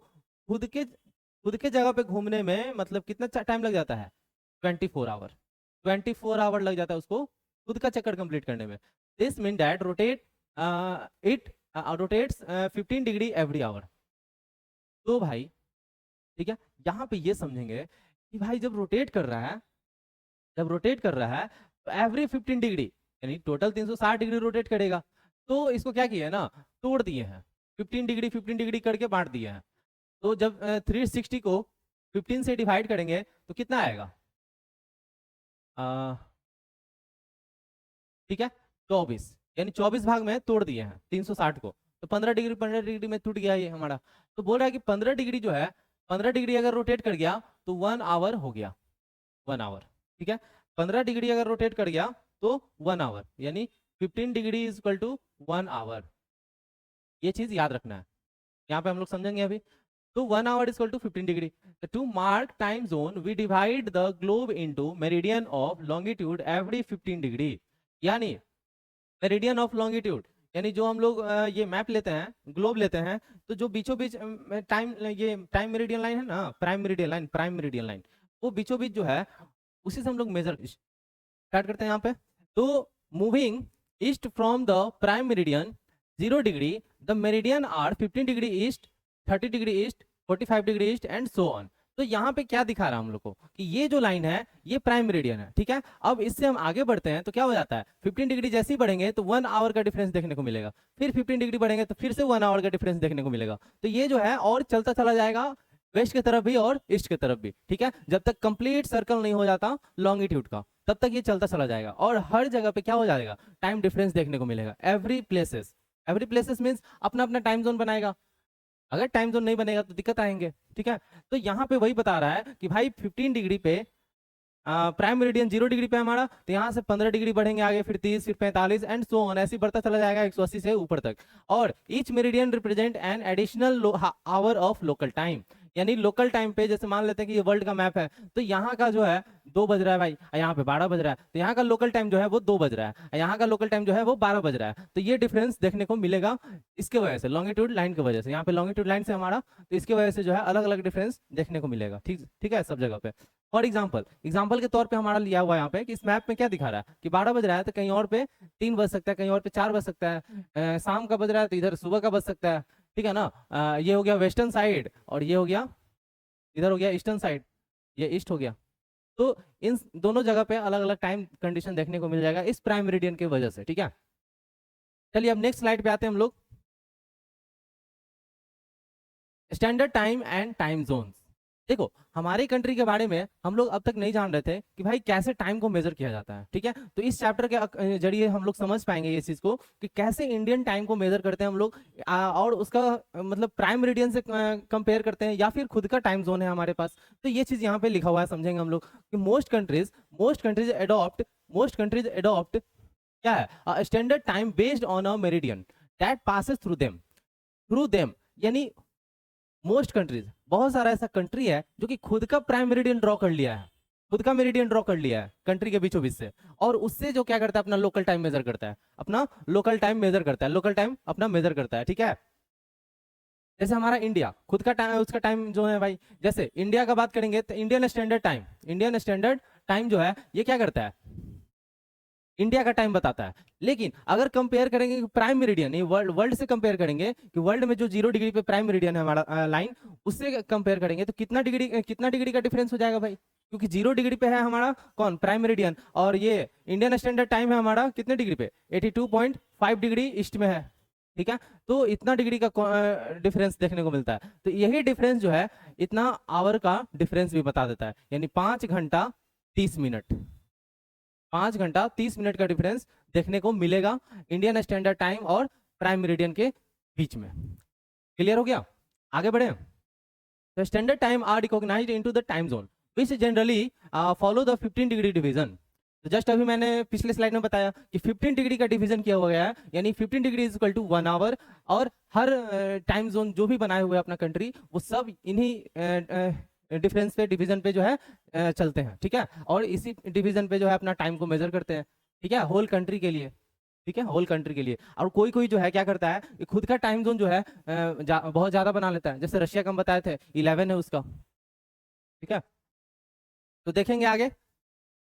खुद के जगह पे घूमने में मतलब कितना टाइम लग जाता है, 24 आवर, 24 आवर लग जाता है उसको खुद का चक्कर कंप्लीट करने में। This mean that it rotates 15 degree every hour. तो भाई ठीक है, यहाँ पे ये समझेंगे कि भाई जब रोटेट कर रहा है तो एवरी 15 डिग्री यानी टोटल 360 डिग्री रोटेट करेगा। तो इसको क्या किया है ना, तोड़ दिए हैं, 15 डिग्री करके बांट दिए हैं। तो जब 360 को 15 से डिवाइड करेंगे तो कितना आएगा, ठीक है, 24, यानी 24 भाग में तोड़ दिए हैं 360 को। तो 15 डिग्री में टूट गया ये हमारा। तो बोल रहा है कि 15 डिग्री जो है, 15 डिग्री अगर रोटेट कर गया तो 1 आवर हो गया, 1 आवर, ठीक है। 15 डिग्री अगर रोटेट कर गया तो 1 आवर, यानी 15 degree is equal to 1 hour. ये चीज याद रखना है, यहाँ पे हम लोग समझेंगे अभी। तो 1 hour is equal to 15 degree. To mark time zone we divide the globe into meridian of longitude every 15 degree, यानी मेरिडियन ऑफ लॉन्गिट्यूड यानी जो हम लोग ये मैप लेते हैं, ग्लोब लेते हैं, तो जो बीचों बीच टाइम ये टाइम मेरिडियन लाइन है ना, प्राइम मेरिडियन लाइन, वो बीचों बीच जो है उसी से हम लोग मेजर स्टार्ट करते हैं यहाँ पे। तो moving east from the prime meridian 0 degree, the meridian are 15 degree east, 30 degree east, 45 degree east and so on. तो यहाँ पे क्या दिखा रहा है हम लोग को कि ये जो लाइन है ये प्राइम मेरिडियन है, ठीक है। अब इससे हम आगे बढ़ते हैं तो क्या हो जाता है, 15 डिग्री जैसे ही बढ़ेंगे तो 1 आवर का डिफरेंस देखने को मिलेगा, फिर 15 डिग्री बढ़ेंगे तो फिर से 1 आवर का डिफरेंस देखने को मिलेगा। तो ये जो है और चलता चला जाएगा वेस्ट की तरफ भी और ईस्ट की तरफ भी, ठीक है। जब तक कंप्लीट सर्कल नहीं हो जाता लॉन्गिट्यूड का तब तक ये चलता चला जाएगा और हर जगह पे क्या हो जाएगा, टाइम डिफरेंस देखने को मिलेगा। एवरी प्लेसेस मीन्स अपना अपना टाइम जोन बनाएगा, अगर टाइम जोन नहीं बनेगा तो दिक्कत आएंगे, ठीक है। तो यहाँ पे वही बता रहा है कि भाई 15 डिग्री पे प्राइम मेरिडियन 0 डिग्री पे हमारा, तो यहाँ से 15 डिग्री बढ़ेंगे आगे, फिर 30, फिर 45 एंड सो ऑन, ऐसे ही बढ़ता चला जाएगा 180 से ऊपर तक। और each meridian represent an additional hour of local time, यानी लोकल टाइम पे जैसे मान लेते हैं कि ये वर्ल्ड का मैप है, तो यहाँ का जो है 2 बज रहा है भाई, यहाँ पे 12 बज रहा है, तो यहाँ का लोकल टाइम जो है वो 2 बज रहा है, यहाँ का लोकल टाइम जो है वो 12 बज रहा है। तो ये डिफरेंस देखने को मिलेगा इसके वजह से, लॉन्गिट्यूड लाइन की वजह से, यहाँ पे लॉन्गिट्यूड लाइन से हमारा, तो इसकी वजह से जो है अलग अलग डिफरेंस देखने को मिलेगा। ठीक ठीक है सब जगह पे। फॉर एग्जाम्पल के तौर पे हमारा लिया हुआ है यहाँ पे कि इस मैप में क्या दिखा रहा है कि 12 बज रहा है, तो कहीं और पे 3 बज सकता है, कहीं और पे 4 बज सकता है, शाम का बज रहा है तो इधर सुबह का बज सकता है, ठीक है ना। ये हो गया वेस्टर्न साइड, और ये हो गया, इधर हो गया ईस्टर्न साइड, ये ईस्ट हो गया। तो इन दोनों जगह पे अलग अलग टाइम कंडीशन देखने को मिल जाएगा इस प्राइम मेरिडियन की वजह से, ठीक है। चलिए अब नेक्स्ट स्लाइड पे आते हैं हम लोग, standard time and time zones. देखो हमारी कंट्री के बारे में हम लोग अब तक नहीं जान रहे थे कि भाई कैसे टाइम को मेजर किया जाता है, ठीक है। तो इस चैप्टर के जरिए हम लोग समझ पाएंगे ये चीज को कि कैसे इंडियन टाइम को मेजर करते हैं हम लोग, और उसका मतलब प्राइम मेरिडियन से कंपेयर करते हैं या फिर खुद का टाइम जोन है हमारे पास। तो ये चीज यहाँ पे लिखा हुआ है, समझेंगे हम लोग कि मोस्ट कंट्रीज एडॉप्ट क्या है, standard time based on a meridian that passes through them, यानी मोस्ट कंट्रीज, बहुत सारा ऐसा कंट्री है जो कि खुद का प्राइम मेरिडियन ड्रॉ कर लिया है, खुद का मेरिडियन ड्रॉ कर लिया है कंट्री के बीचों बीच से, और उससे जो क्या करता है अपना लोकल टाइम मेजर करता है, अपना लोकल टाइम मेजर करता है, लोकल टाइम अपना मेजर करता है, ठीक है। जैसे हमारा इंडिया खुद का टाइम, उसका टाइम जो है भाई, जैसे इंडिया का बात करेंगे तो इंडियन स्टैंडर्ड टाइम जो है ये क्या करता है, इंडिया का टाइम बताता है। लेकिन अगर कंपेयर करेंगे प्राइम मेरिडियन, ये वर्ल्ड से कंपेयर करेंगे कि वर्ल्ड में जो 0 डिग्री पे प्राइम मेरिडियन है हमारा लाइन, उससे कंपेयर करेंगे तो कितना डिग्री का डिफरेंस हो जाएगा भाई, क्योंकि 0 डिग्री पे है हमारा कौन, प्राइम मेरिडियन, और ये इंडियन स्टैंडर्ड टाइम है हमारा कितने डिग्री पे, 82.5 डिग्री ईस्ट में है, ठीक है। तो इतना डिग्री का डिफरेंस देखने को मिलता है। तो यही डिफरेंस जो है इतना आवर का डिफरेंस भी बता देता है, यानी 5 घंटा 30 मिनट, 5 घंटा 30 मिनट का डिफरेंस देखने को मिलेगा इंडियन स्टैंडर्ड टाइम और प्राइम मेरिडियन के बीच में। क्लियर हो गया, आगे बढ़े। तो standard time are recognized into the time zone which generally follow the 15 degree division. तो जस्ट अभी मैंने पिछले स्लाइड में बताया कि 15 डिग्री का डिवीजन किया हुआ गया है, यानी 15 degree is equal to 1 hour, और हर टाइम जोन जो भी बनाए हुए अपना कंट्री वो सब इन्हीं डिफरेंस पे, डिवीजन पे जो है चलते हैं, ठीक है। और इसी डिवीजन पे जो है अपना टाइम को मेजर करते हैं, ठीक है, होल कंट्री के लिए, ठीक है, होल कंट्री के लिए। और कोई कोई जो है क्या करता है कि खुद का टाइम जोन जो है बहुत ज्यादा बना लेता है, जैसे रशिया का हम बताए थे 11 है उसका, ठीक है। तो देखेंगे आगे,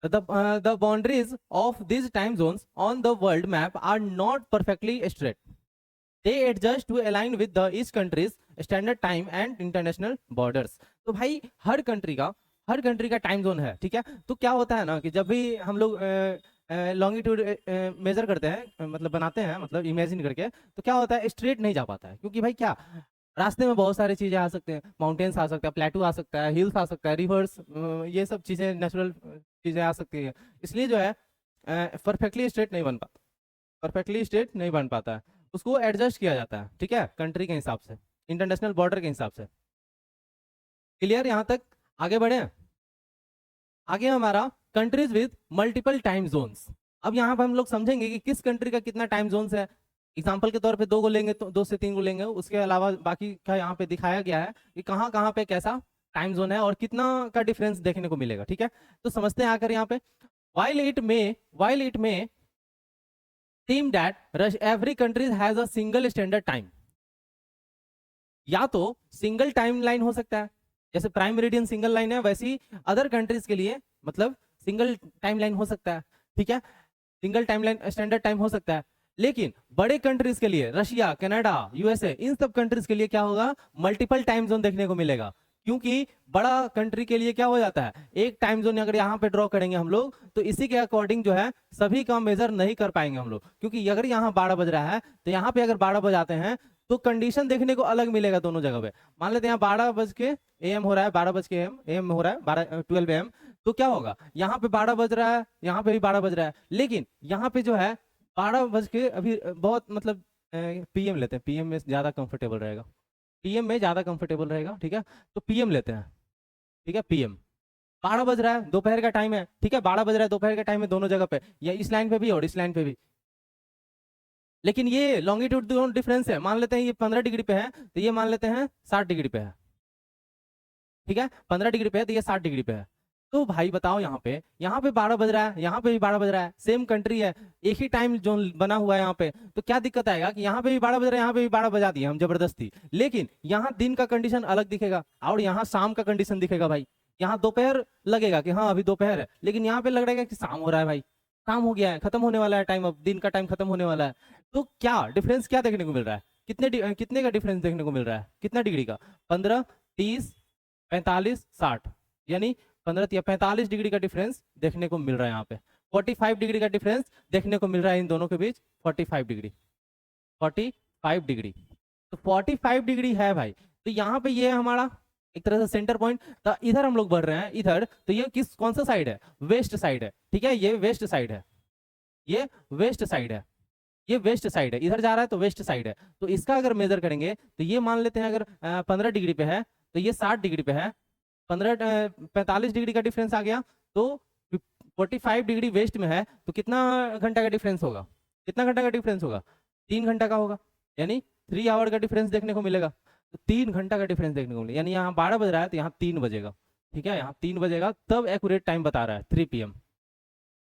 the boundaries of these time zones on the world map are not perfectly straight. They adjust to align with the each country's standard time and international borders. तो भाई हर कंट्री का टाइम जोन है, ठीक है। तो क्या होता है ना कि जब भी हम लोग लॉन्गिट्यूड मेजर करते हैं, मतलब बनाते हैं, मतलब इमेजिन करके, तो क्या होता है स्ट्रेट नहीं जा पाता है, क्योंकि भाई क्या, रास्ते में बहुत सारी चीजें आ सकते हैं, माउंटेन्स आ सकता है, प्लेटू आ सकता है, हिल्स आ सकता है, रिवर्स, ये सब चीजें नेचुरल चीजें आ सकती है। इसलिए जो है परफेक्टली स्ट्रेट नहीं बन पाता, परफेक्टली स्ट्रेट नहीं बन पाता है, उसको एडजस्ट किया जाता है, ठीक है, कंट्री के हिसाब से, इंटरनेशनल बॉर्डर के हिसाब से। क्लियर यहाँ तक, आगे बढ़े। आगे हमारा countries with multiple time zones. अब यहाँ पर हम लोग समझेंगे कि किस कंट्री का कितना टाइम जोन्स है। एग्जाम्पल के तौर पे 2 को लेंगे, तो 2 से 3 को लेंगे, उसके अलावा बाकी का यहाँ पे दिखाया गया है कि कहाँ कहाँ पे कैसा टाइम जोन है और कितना का डिफरेंस देखने को मिलेगा, ठीक है। तो समझते हैं आकर यहाँ पे, while it may seem that every country has a single standard time, या तो सिंगल टाइम लाइन हो सकता है, जैसे प्राइम मेरिडियन सिंगल लाइन है, वैसी अदर कंट्रीज के लिए मतलब सिंगल टाइम लाइन हो सकता है, ठीक है, single time line standard time हो सकता है। लेकिन बड़े कंट्रीज के लिए, रशिया, कनाडा, यूएसए, इन सब कंट्रीज के लिए क्या होगा, मल्टीपल टाइम जोन देखने को मिलेगा, क्योंकि बड़ा कंट्री के लिए क्या हो जाता है, एक टाइम जोन अगर यहाँ पे ड्रॉ करेंगे हम लोग, तो इसी के अकॉर्डिंग जो है सभी का मेजर नहीं कर पाएंगे हम लोग, क्योंकि अगर यहाँ 12 बज रहा है तो यहाँ पे अगर 12 बजाते हैं तो कंडीशन देखने को अलग मिलेगा दोनों जगह पे। मान लेते हैं यहाँ 12 बज के एम हो रहा है, 12 बज के एम हो रहा है, 12 AM, तो क्या होगा, यहाँ पे 12 बज रहा है, यहाँ पे भी 12 बज रहा है, लेकिन यहाँ पे जो है 12 बज के अभी बहुत मतलब PM लेते हैं, PM में ज्यादा कंफर्टेबल रहेगा, PM में ज्यादा कंफर्टेबल रहेगा, ठीक है। तो PM लेते हैं, ठीक है, PM 12 बज रहा है, दोपहर का टाइम है, ठीक है, 12 बज रहा है दोपहर का टाइम है दोनों जगह पे, या इस लाइन पे भी और इस लाइन पे भी। लेकिन ये लॉन्गिट्यूड दोनों डिफरेंस है, मान लेते हैं ये 15 डिग्री पे है तो ये मान लेते हैं 60 डिग्री पे है, ठीक है, 15 डिग्री पे है तो ये 60 डिग्री पे है। तो भाई बताओ, यहाँ पे 12 बज रहा है, यहाँ पे भी 12 बज रहा है, सेम कंट्री है, एक ही टाइम जोन बना हुआ है यहाँ पे, तो क्या दिक्कत आएगा कि यहाँ पे भी 12 बज रहा है, यहाँ पे भी 12 बजा दिए हम जबरदस्ती, लेकिन यहाँ दिन का कंडीशन अलग दिखेगा और यहाँ शाम का कंडीशन दिखेगा भाई। यहाँ दोपहर लगेगा कि हाँ अभी दोपहर है, लेकिन यहाँ पे लग रहा है कि शाम हो रहा है भाई, शाम हो गया है, खत्म होने वाला है टाइम, अब दिन का टाइम खत्म होने वाला है। तो क्या डिफरेंस क्या देखने को मिल रहा है, कितने का डिफरेंस देखने को मिल रहा है, कितना डिग्री का, 15, 30, 45, 60, यानी 15 या 45 डिग्री का डिफरेंस देखने को मिल रहा है यहाँ पे। 45 डिग्री का डिफरेंस देखने को मिल रहा है इन दोनों के बीच, 45 डिग्री, 45 डिग्री। तो 45 डिग्री है भाई। तो यहाँ पे ये है हमारा एक तरह से सेंटर पॉइंट। तो इधर हम लोग बढ़ रहे हैं इधर, तो ये कौन सा साइड है, वेस्ट साइड है, ठीक है, ये वेस्ट साइड है, ये वेस्ट साइड है, ये वेस्ट साइड है, इधर जा रहा है तो वेस्ट साइड है। तो इसका अगर मेजर करेंगे तो ये मान लेते हैं अगर 15 डिग्री पे है तो ये 60 डिग्री पे है, 45 डिग्री का डिफरेंस आ गया, तो 45 डिग्री वेस्ट में है, तो कितना घंटा का डिफरेंस होगा, कितना घंटा का डिफरेंस होगा, 3 घंटा का होगा, यानी 3 आवर का डिफरेंस देखने को मिलेगा। तो 3 घंटा का डिफरेंस देखने को मिलेगा, यानी यहाँ 12 बज रहा है तो यहाँ 3 बजेगा, ठीक है, यहाँ 3 बजेगा तब एक्यूरेट टाइम बता रहा है 3 PM।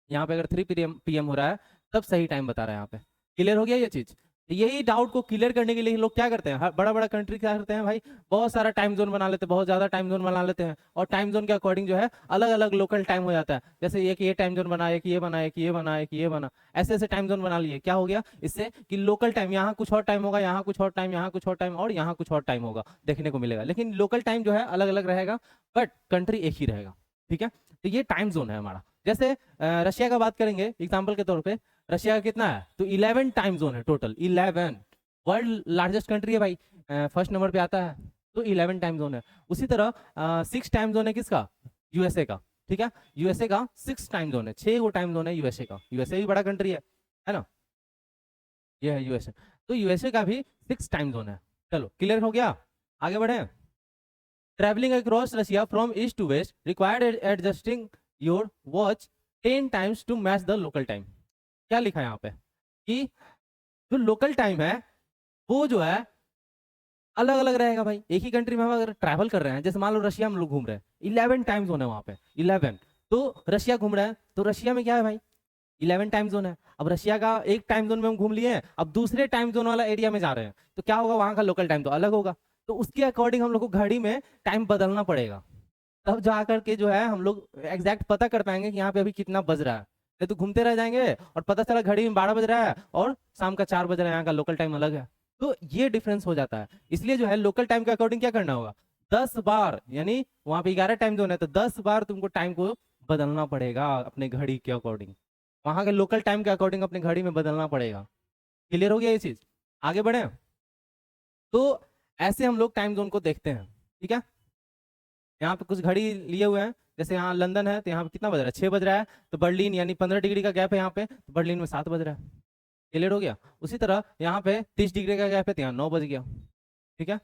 यहाँ पे अगर 3 PM हो रहा है तब सही टाइम बता रहा है यहाँ पे। क्लियर हो गया ये चीज। यही डाउट को क्लियर करने के लिए लोग क्या करते हैं, बड़ा बड़ा कंट्री क्या करते हैं भाई, बहुत सारा टाइम जोन बना लेते हैं, बहुत ज्यादा टाइम जोन बना लेते हैं, और टाइम जोन के अकॉर्डिंग जो है अलग अलग लोकल टाइम हो जाता है। जैसे एक ये टाइम जोन बना, एक ये बना, एक ये बना, एक ये बना, ऐसे ऐसे टाइम जोन बना लिए, क्या हो गया इससे कि लोकल टाइम यहाँ कुछ और टाइम होगा, यहाँ कुछ और टाइम, यहाँ कुछ और टाइम, और यहाँ कुछ और टाइम होगा देखने को मिलेगा, लेकिन लोकल टाइम जो है अलग अलग रहेगा, बट कंट्री एक ही रहेगा, ठीक है। तो ये टाइम जोन है हमारा। जैसे रशिया का बात करेंगे एग्जाम्पल के तौर पे, रशिया का कितना है, तो 11 टाइम जोन है टोटल, 11, वर्ल्ड लार्जेस्ट कंट्री है भाई, फर्स्ट नंबर पे आता है, तो 11 टाइम जोन है। उसी तरह 6 टाइम जोन है किसका, यूएसए का, ठीक है, यूएसए का 6 टाइम जोन है, 6 टाइम जोन है यूएसए का, यूएसए भी बड़ा कंट्री है ना, ये है यूएसए, तो यूएसए का भी 6 टाइम जोन है। चलो क्लियर हो गया, आगे बढ़े। Travelling across Russia from east to west required adjusting your watch 10 times to match the local time. क्या लिखा है यहाँ पे कि जो लोकल टाइम है वो जो है अलग अलग रहेगा भाई। एक ही कंट्री में हम अगर ट्रैवल कर रहे हैं, जैसे मान लो रशिया में लोग घूम रहे हैं, 11 टाइम जोन है वहां पे, 11, तो रशिया घूम रहे हैं तो रशिया में क्या है भाई, 11 टाइम जोन है। अब रशिया का एक टाइम जोन में हम घूम लिए हैं, अब दूसरे टाइम जोन वाला एरिया में जा रहे हैं, तो क्या होगा, वहां का लोकल टाइम तो अलग होगा, तो उसके अकॉर्डिंग हम लोग को घड़ी में टाइम बदलना पड़ेगा, तब जा करके जो है हम लोग एग्जैक्ट पता कर पाएंगे कि यहाँ पे अभी कितना बज रहा है। नहीं तो घूमते रह जाएंगे और पता चला घड़ी में 12 बज रहा है और शाम का 4 बज रहा है, यहाँ का लोकल टाइम अलग है, तो ये डिफरेंस हो जाता है। इसलिए जो है लोकल टाइम के अकॉर्डिंग क्या करना होगा, 10 बार, यानी वहां पे 11 टाइम जोन है तो 10 बार तुमको टाइम को बदलना पड़ेगा अपने घड़ी के अकॉर्डिंग, वहां के लोकल टाइम के अकॉर्डिंग अपने घड़ी में बदलना पड़ेगा। क्लियर हो गया ये चीज, आगे बढ़े। तो ऐसे हम लोग टाइम जोन को देखते हैं, ठीक है। यहाँ पे कुछ घड़ी लिए हुए हैं, जैसे यहाँ लंदन है तो यहाँ पे कितना बज रहा है, 6 बज रहा है, तो बर्लिन यानी 15 डिग्री का गैप है यहाँ पे, तो बर्लिन में 7 बज रहा है। क्लियर हो गया। उसी तरह यहाँ पे 30 डिग्री का गैप है तो यहाँ 9 बज गया, ठीक है।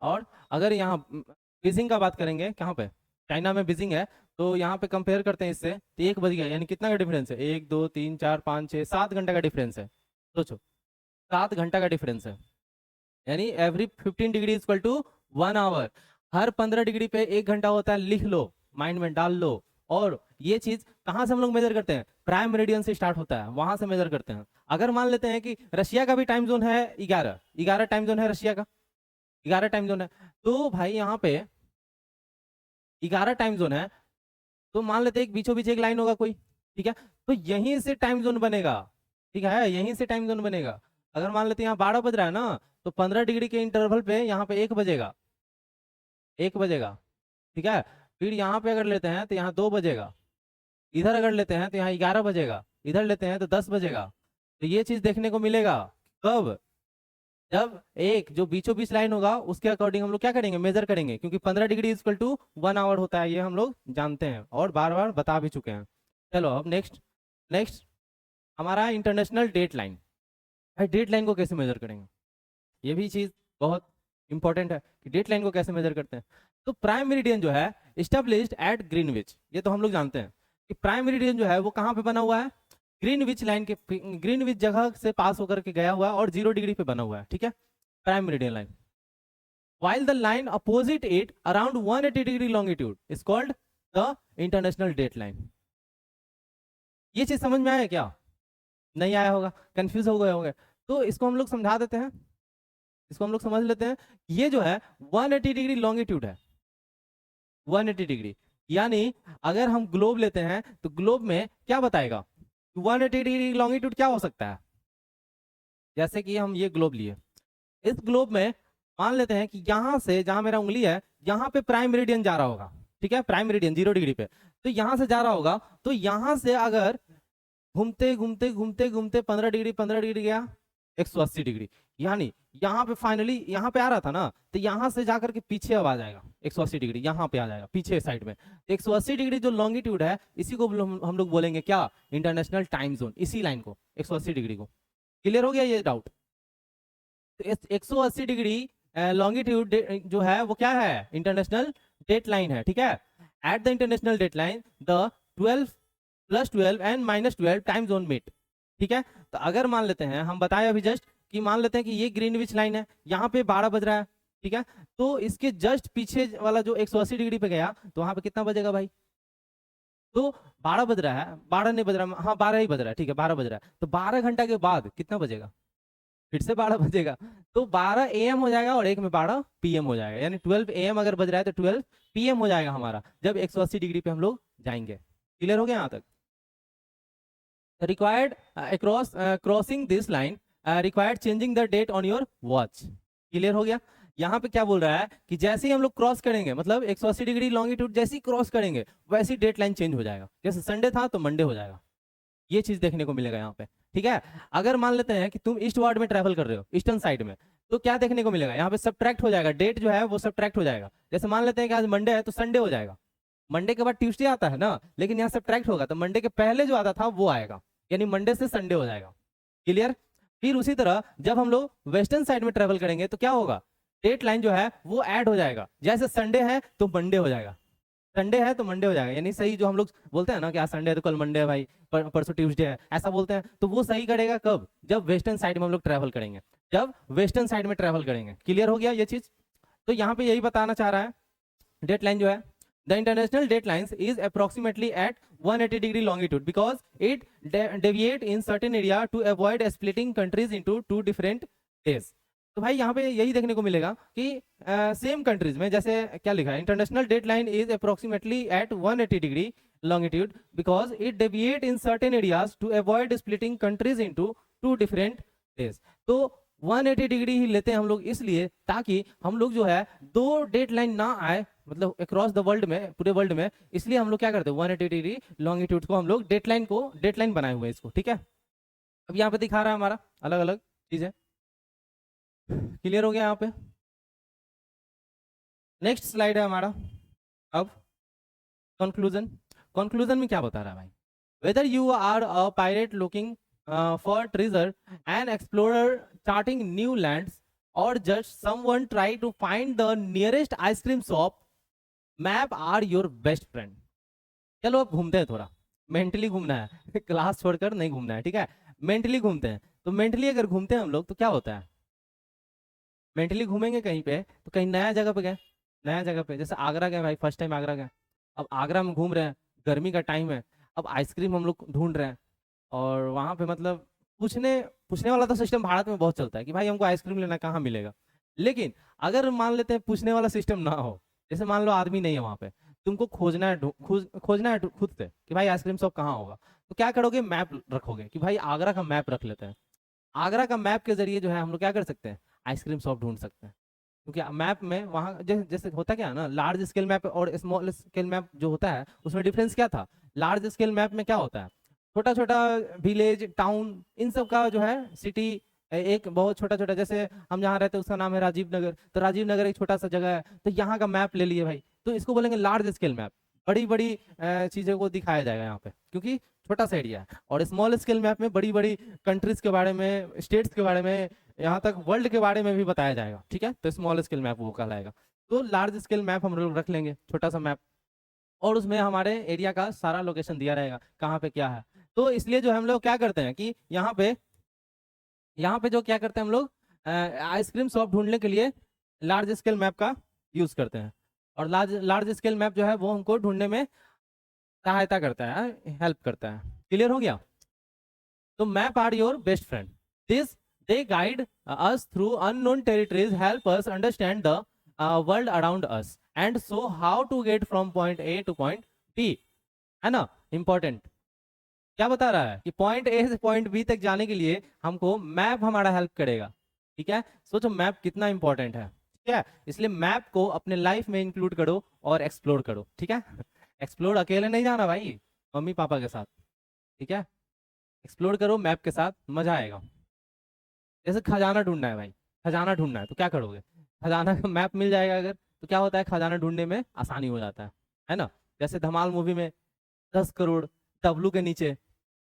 और अगर यहाँ बीजिंग का बात करेंगे, कहाँ पे, चाइना में बीजिंग है, तो यहाँ पे कंपेयर करते हैं इससे, तो 1 बज गया, यानी कितना का डिफरेंस है, 1 2 3 4 5 6 7 घंटे का डिफरेंस है। सोचो 7 घंटा का डिफरेंस है, यानी every 15 degree equal to 1 hour, हर 15 डिग्री पे 1 घंटा होता है, लिख लो, माइंड में डाल लो। और ये चीज कहाँ से हम लोग मेजर करते हैं, प्राइम मेरिडियन से स्टार्ट होता है, वहां से मेजर करते हैं। अगर मान लेते हैं कि रशिया का भी टाइम जोन है 11 टाइम जोन है रशिया का, 11 टाइम जोन है, तो भाई यहाँ पे 11 टाइम जोन है, तो मान लेते हैं एक बीचों बीच एक लाइन होगा कोई, ठीक है, तो यहीं से टाइम जोन बनेगा, ठीक है, यहीं से टाइम जोन बनेगा। अगर मान लेते हैं यहाँ 12 बज रहा है ना, तो 15 डिग्री के इंटरवल पे यहाँ पे 1 बजेगा, 1 बजेगा, ठीक है। फिर यहाँ पे अगर लेते हैं तो यहाँ 2 बजेगा, इधर अगर लेते हैं तो यहाँ 11 बजेगा, इधर लेते हैं तो 10 बजेगा। तो ये चीज देखने को मिलेगा कब, जब एक जो बीचों बीच लाइन होगा उसके अकॉर्डिंग हम लोग क्या करेंगे, मेजर करेंगे, क्योंकि 15 डिग्री इक्वल टू 1 आवर होता है, ये हम लोग जानते हैं और बार बार बता भी चुके हैं। चलो अब नेक्स्ट, नेक्स्ट हमारा इंटरनेशनल डेट लाइन। भाई डेट लाइन को कैसे मेजर करेंगे, ये भी चीज बहुत इंपॉर्टेंट है कि डेट लाइन को कैसे मेजर करते हैं। तो प्राइम मेरिडियन जो है एस्टेब्लिश्ड एट ग्रीनविच, ये तो हम लोग जानते हैं कि प्राइम मेरिडियन जो है वो कहाँ पे बना हुआ है, ग्रीनविच लाइन के, ग्रीनविच जगह से पास होकर के गया हुआ है और 0 डिग्री पे बना हुआ है, ठीक है, prime meridian line. while the line opposite it around 180 degree longitude is called the international date line। ये चीज समझ में आया क्या? नहीं आया होगा, कंफ्यूज हो गए होंगे, तो इसको हम लोग समझा देते हैं, इसको हम लोग समझ लेते हैं। ये जो है 180 डिग्री लॉन्गिट्यूड है, 180 डिग्री, यानी अगर हम ग्लोब लेते हैं तो ग्लोब में क्या बताएगा, 180 डिग्री लॉन्गिट्यूड क्या हो सकता है। जैसे कि हम ये ग्लोब लिए, इस ग्लोब में मान लेते हैं कि यहां से जहां मेरा उंगली है यहां पे प्राइम मेरिडियन जा रहा होगा, ठीक है, प्राइम मेरिडियन 0 डिग्री पे, तो यहां से जा रहा होगा, तो यहां से अगर घूमते घूमते घूमते घूमते 15 डिग्री गया 180 डिग्री, यानी यहाँ पे फाइनली यहाँ पे आ रहा था ना, तो यहाँ से जाकर के पीछे अब आ जाएगा 180 डिग्री, यहाँ पे आ जाएगा पीछे साइड में। 180 डिग्री जो लॉन्गिट्यूड है इसी को हम लोग बोलेंगे क्या, इंटरनेशनल टाइम जोन, इसी लाइन को 180 डिग्री को। क्लियर हो गया ये डाउट? तो 180 डिग्री लॉन्गिट्यूड जो है वो क्या है, इंटरनेशनल डेट लाइन है, ठीक है। At the international date line the 12 + 12 and -12 time zone meet, ठीक है। तो अगर मान लेते हैं, हम बताए अभी जस्ट कि मान लेते हैं कि ये ग्रीनविच लाइन है, यहाँ पे 12 बज रहा है, ठीक है, तो इसके जस्ट पीछे वाला जो 180 डिग्री पे गया तो वहां पे कितना बजेगा भाई, तो 12 बज रहा है, 12 नहीं बज रहा, हाँ 12 ही बज रहा है, ठीक है 12 बज रहा है, तो 12 घंटा के बाद कितना बजेगा, फिर से 12 बजेगा, तो 12 AM हो जाएगा और एक में 12 PM हो जाएगा, यानी 12 AM अगर बज रहा है तो 12 PM हो जाएगा हमारा, जब 180 डिग्री पे हम लोग जाएंगे। क्लियर हो गया यहाँ तक? Required crossing this line required changing the date on your watch. Clear हो गया? यहाँ पे क्या बोल रहा है कि जैसे ही हम लोग क्रॉस करेंगे, मतलब 180 डिग्री लॉन्गिट्यूड जैसे ही क्रॉस करेंगे वैसी डेट लाइन चेंज हो जाएगा, जैसे संडे था तो मंडे हो जाएगा, ये चीज देखने को मिलेगा यहाँ पे, ठीक है। अगर मान लेते हैं कि तुम ईस्ट वार्ड में ट्रैवल कर रहे हो, ईस्टर्न साइड में, तो क्या देखने को मिलेगा, यहाँ पे सब्ट्रैक्ट हो जाएगा, डेट जो है वो सब्ट्रैक्ट हो जाएगा। जैसे मान लेते हैं कि आज मंडे है तो संडे हो जाएगा, मंडे के बाद ट्यूसडे आता है ना, लेकिन यहाँ सब्ट्रैक्ट होगा तो मंडे के पहले जो आता था वो आएगा, यानी मंडे से संडे हो जाएगा। क्लियर? फिर उसी तरह जब हम लोग वेस्टर्न साइड में ट्रेवल करेंगे तो क्या होगा, डेट लाइन जो है वो ऐड हो जाएगा, जैसे संडे है तो मंडे हो जाएगा, संडे है तो मंडे हो जाएगा, यानी सही जो हम लोग बोलते हैं ना कि आज संडे है तो कल मंडे है भाई, परसों ट्यूसडे है, ऐसा बोलते हैं, तो वो सही करेगा कब, जब वेस्टर्न साइड में हम लोग ट्रैवल करेंगे, जब वेस्टर्न साइड में ट्रैवल करेंगे। क्लियर हो गया ये चीज? तो यहाँ पे यही बताना चाह रहा है, डेट लाइन जो है, the international date lines is approximately at 180 degree longitude because it deviate in certain area to avoid splitting countries into 2 different days। तो भाई यहाँ पे यही देखने को मिलेगा कि सेम कंट्रीज में, जैसे क्या लिखा है, international date line is approximately at 180 degree longitude because it deviate in certain areas to avoid splitting countries into 2 different days। तो 180 डिग्री ही लेते हैं हम लोग इसलिए ताकि हम लोग जो है दो डेट लाइन ना आए, मतलब अक्रॉस द वर्ल्ड में, पूरे वर्ल्ड में, इसलिए हम लोग क्या करते हैं 180 डिग्री लॉन्गिट्यूड को हम लोग डेट लाइन बनाए हुए हैं इसको, ठीक है। अब यहाँ पे दिखा रहा है हमारा अलग अलग चीजें। क्लियर हो गया यहाँ पे? नेक्स्ट स्लाइड है हमारा अब कंक्लूजन में क्या बता रहा है भाई, whether you are a pirate looking for treasure, an explorer charting new lands, और just someone try to find the nearest ice cream shop, map are your best friend. चलो अब घूमते हैं, थोड़ा मेंटली घूमना है क्लास छोड़कर नहीं घूमना है, ठीक है, मेंटली घूमते हैं। तो मेंटली अगर घूमते हैं हम लोग तो क्या होता है, मेंटली घूमेंगे कहीं पे तो कहीं नया जगह पे गए, नया जगह पे, जैसे आगरा गए भाई, फर्स्ट टाइम आगरा गए, अब आगरा में घूम रहे हैं, गर्मी का टाइम है, अब आइसक्रीम हम लोग ढूंढ रहे हैं, और वहाँ पे मतलब पूछने वाला तो सिस्टम भारत में बहुत चलता है कि भाई हमको आइसक्रीम लेना कहाँ मिलेगा। लेकिन अगर मान लेते हैं पूछने वाला सिस्टम ना हो, जैसे मान लो आदमी नहीं है वहाँ पे, तुमको खोजना है खुद से कि भाई आइसक्रीम शॉप कहाँ होगा, तो क्या करोगे, मैप रखोगे कि भाई आगरा का मैप रख लेते हैं। आगरा का मैप के जरिए जो है हम लोग क्या कर सकते हैं, आइसक्रीम शॉप ढूंढ सकते हैं, क्योंकि मैप में वहाँ जैसे होता क्या है ना, लार्ज स्केल मैप और स्मॉल स्केल मैप जो होता है उसमें डिफरेंस क्या था, लार्ज स्केल मैप में क्या होता है, छोटा छोटा विलेज टाउन इन सब का जो है सिटी, एक बहुत छोटा छोटा, जैसे हम जहाँ रहते हैं उसका नाम है राजीव नगर, तो राजीव नगर एक छोटा सा जगह है, तो यहाँ का मैप ले लिए भाई, तो इसको बोलेंगे लार्ज स्केल मैप, बड़ी बड़ी चीजों को दिखाया जाएगा यहाँ पे क्योंकि छोटा सा एरिया है। और स्मॉल स्केल मैप में बड़ी बड़ी कंट्रीज के बारे में, स्टेट्स के बारे में, यहाँ तक वर्ल्ड के बारे में भी बताया जाएगा, ठीक है, तो स्मॉल स्केल मैप वो कहलाएगा। तो लार्ज स्केल मैप हम लोग रख लेंगे, छोटा सा मैप, और उसमें हमारे एरिया का सारा लोकेशन दिया रहेगा कहाँ पे क्या है। तो इसलिए जो हम लोग क्या करते हैं कि यहाँ पे जो क्या करते हैं हम लोग आइसक्रीम शॉप ढूंढने के लिए लार्ज स्केल मैप का यूज करते हैं, और लार्ज लार्ज स्केल मैप जो है वो हमको ढूंढने में सहायता करता है, हेल्प करता है। क्लियर हो गया? तो map are your best friend, this they guide us through unknown territories, help us understand the world around us and so how to get from point A to point B, है ना? Important क्या बता रहा है कि point A से point B तक जाने के लिए हमको मैप हमारा हेल्प करेगा। ठीक है, सोचो मैप कितना इंपॉर्टेंट है। ठीक है, इसलिए मैप को अपने लाइफ में इंक्लूड करो और एक्सप्लोर करो। ठीक है, एक्सप्लोर अकेले नहीं जाना भाई, मम्मी पापा के साथ। ठीक है, एक्सप्लोर करो मैप के साथ, मजा आएगा। जैसे खजाना ढूंढना है भाई, खजाना ढूंढना है तो क्या करोगे? खजाना का मैप मिल जाएगा अगर, तो क्या होता है, खजाना ढूंढने में आसानी हो जाता है ना? जैसे धमाल मूवी में 10 करोड़ डब्लू के नीचे,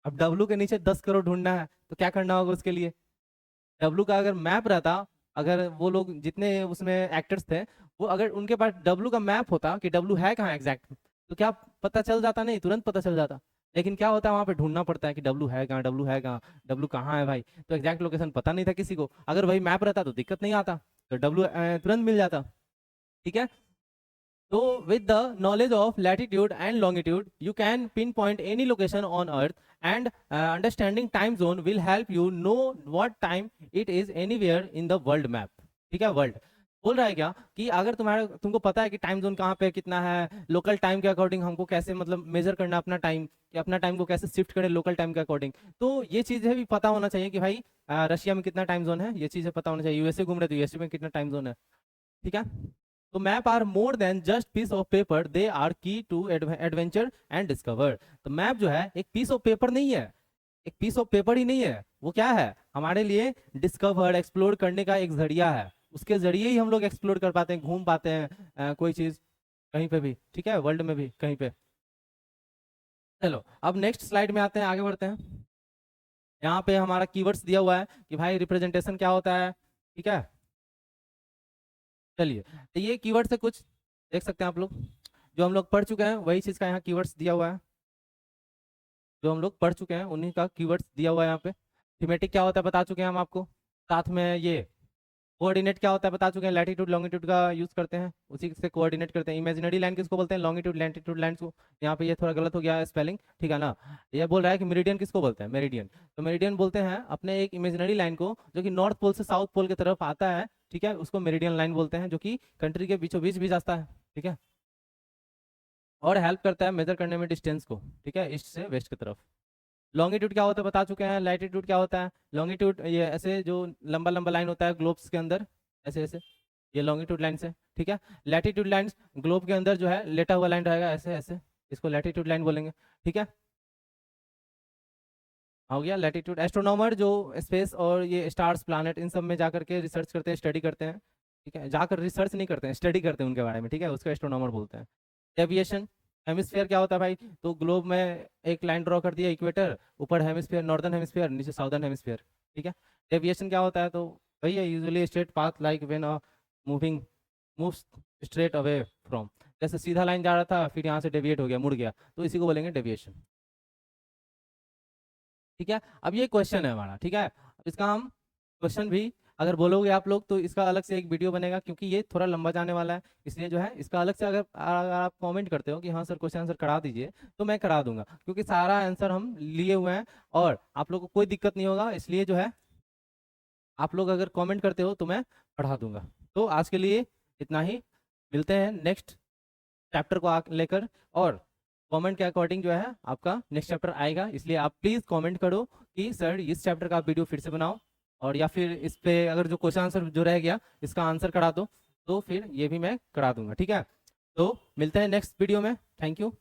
अब डब्लू के नीचे 10 करोड़ ढूंढना है तो क्या करना होगा उसके लिए? डब्लू का अगर मैप रहता, अगर वो लोग जितने उसमें एक्टर्स थे, वो अगर उनके पास डब्लू का मैप होता कि डब्लू है कहाँ एग्जैक्ट, तो क्या पता चल जाता? नहीं, तुरंत पता चल जाता। लेकिन क्या होता है, वहां पे ढूंढना पड़ता है कि डब्लू है कहाँ, डब्लू है कहाँ, डब्लू कहाँ है भाई। तो एग्जैक्ट लोकेशन पता नहीं था किसी को, अगर वही मैप रहता तो दिक्कत नहीं आता, तो डब्लू तुरंत मिल जाता। ठीक है, so with the knowledge of latitude and longitude, you can pinpoint any location on Earth, and understanding time zone will help you know what time it is anywhere in the world map. ठीक है, world बोल रहा है क्या कि अगर तुमको पता है कि टाइम जोन कहाँ पे कितना है, लोकल टाइम के अकॉर्डिंग हमको कैसे मतलब मेजर करना अपना टाइम, कि अपना टाइम को कैसे शिफ्ट करें लोकल टाइम के अकॉर्डिंग। तो ये चीजें भी पता होना चाहिए कि भाई रशिया में कितना टाइम जोन है, ये चीजें पता होना चाहिए। यूएसए घूम रहे तो यूएसए में कितना टाइम जोन है। ठीक है, तो map are more than just piece of paper, they are key to adventure and discover. तो मैप जो है एक पीस ऑफ पेपर नहीं है, एक पीस ऑफ पेपर ही नहीं है, वो क्या है हमारे लिए? डिस्कवर, एक्सप्लोर करने का एक जरिया है। उसके जरिए ही हम लोग एक्सप्लोर कर पाते हैं, घूम पाते हैं कोई चीज कहीं पे भी। ठीक है, वर्ल्ड में भी कहीं पे। चलो अब नेक्स्ट स्लाइड में आते हैं, आगे बढ़ते हैं। यहाँ पे हमारा कीवर्ड्स दिया हुआ है कि भाई रिप्रेजेंटेशन क्या होता है। ठीक है, चलिए, तो ये कीवर्ड से कुछ देख सकते हैं आप लोग, जो हम लोग पढ़ चुके हैं वही चीज का यहाँ कीवर्ड्स दिया हुआ है, जो हम लोग पढ़ चुके हैं उन्हीं का कीवर्ड्स दिया हुआ है यहाँ पे। थीमेटिक क्या होता है बता चुके हैं हम आपको, साथ में ये कोऑर्डिनेट क्या होता है बता चुके हैं, लैटिट्यूड लॉन्गिट्यूड का यूज करते हैं, उसी से कोऑर्डिनेट करते हैं। इमेजिनरी लाइन किसको बोलते हैं? लॉन्गिट्यूड लैटिट्यूड लाइन को। यहाँ पे ये थोड़ा गलत हो गया है स्पेलिंग, ठीक है ना? ये बोल रहा है कि मेरिडियन किसको बोलते हैं? मेरिडियन, तो मेरिडियन बोलते हैं अपने एक इमेजिनरी लाइन को जो कि नॉर्थ पोल से साउथ पोल की तरफ आता है। ठीक है, उसको मेरिडियन लाइन बोलते हैं, जो कि कंट्री के बीचों बीच भी जाता है। ठीक है, और हेल्प करता है मेजर करने में डिस्टेंस को। ठीक है, ईस्ट से वेस्ट की तरफ। लॉन्गिट्यूड क्या होता है बता चुके हैं। लैटिट्यूड क्या होता है? लॉन्गिट्यूड ये ऐसे जो लंबा लंबा लाइन होता है ग्लोब्स के अंदर, ऐसे ऐसे, ये लॉन्गिट्यूड लाइन से। ठीक है, लैटिट्यूड लाइन ग्लोब के अंदर जो है लेटा हुआ लाइन रहेगा ऐसे ऐसे, इसको लैटिट्यूड लाइन बोलेंगे। ठीक है, हो गया लैटिट्यूड। एस्ट्रोनॉमर जो स्पेस और ये स्टार्स प्लैनेट इन सब में जाकर के रिसर्च करते हैं, स्टडी करते हैं। ठीक है, जाकर रिसर्च नहीं करते हैं, स्टडी करते हैं उनके बारे में। ठीक है, उसको एस्ट्रोनॉमर बोलते हैं। डेविएशन, हेमिस्फीयर क्या होता है भाई? तो ग्लोब में एक लाइन ड्रॉ कर दिया, इक्वेटर, ऊपर हेमिस्फीयर नॉर्दर्न हेमिस्फीयर, नीचे साउदर्न हेमिस्फीयर। ठीक है, डेविएशन क्या होता है? तो वही है, usually straight path like when moving moves straight away from, जैसे सीधा लाइन जा रहा था फिर यहाँ से डेविएट हो गया, मुड़ गया, तो इसी को बोलेंगे डेविएशन। ठीक है, अब ये क्वेश्चन है हमारा। ठीक है, इसका हम क्वेश्चन भी अगर बोलोगे आप लोग तो इसका अलग से एक वीडियो बनेगा, क्योंकि ये थोड़ा लंबा जाने वाला है। इसलिए जो है इसका अलग से अगर आप कमेंट करते हो कि हाँ सर क्वेश्चन आंसर करा दीजिए, तो मैं करा दूंगा, क्योंकि सारा आंसर हम लिए हुए हैं और आप लोग को कोई दिक्कत नहीं होगा। इसलिए जो है आप लोग अगर कमेंट करते हो तो मैं पढ़ा दूंगा। तो आज के लिए इतना ही, मिलते हैं नेक्स्ट चैप्टर को लेकर, और कमेंट के अकॉर्डिंग जो है आपका नेक्स्ट चैप्टर आएगा। इसलिए आप प्लीज कमेंट करो कि सर इस चैप्टर का आप वीडियो फिर से बनाओ, और या फिर इस पे अगर जो क्वेश्चन आंसर जो रह गया इसका आंसर करा दो, तो फिर ये भी मैं करा दूंगा। ठीक है, तो मिलते हैं नेक्स्ट वीडियो में। Thank you.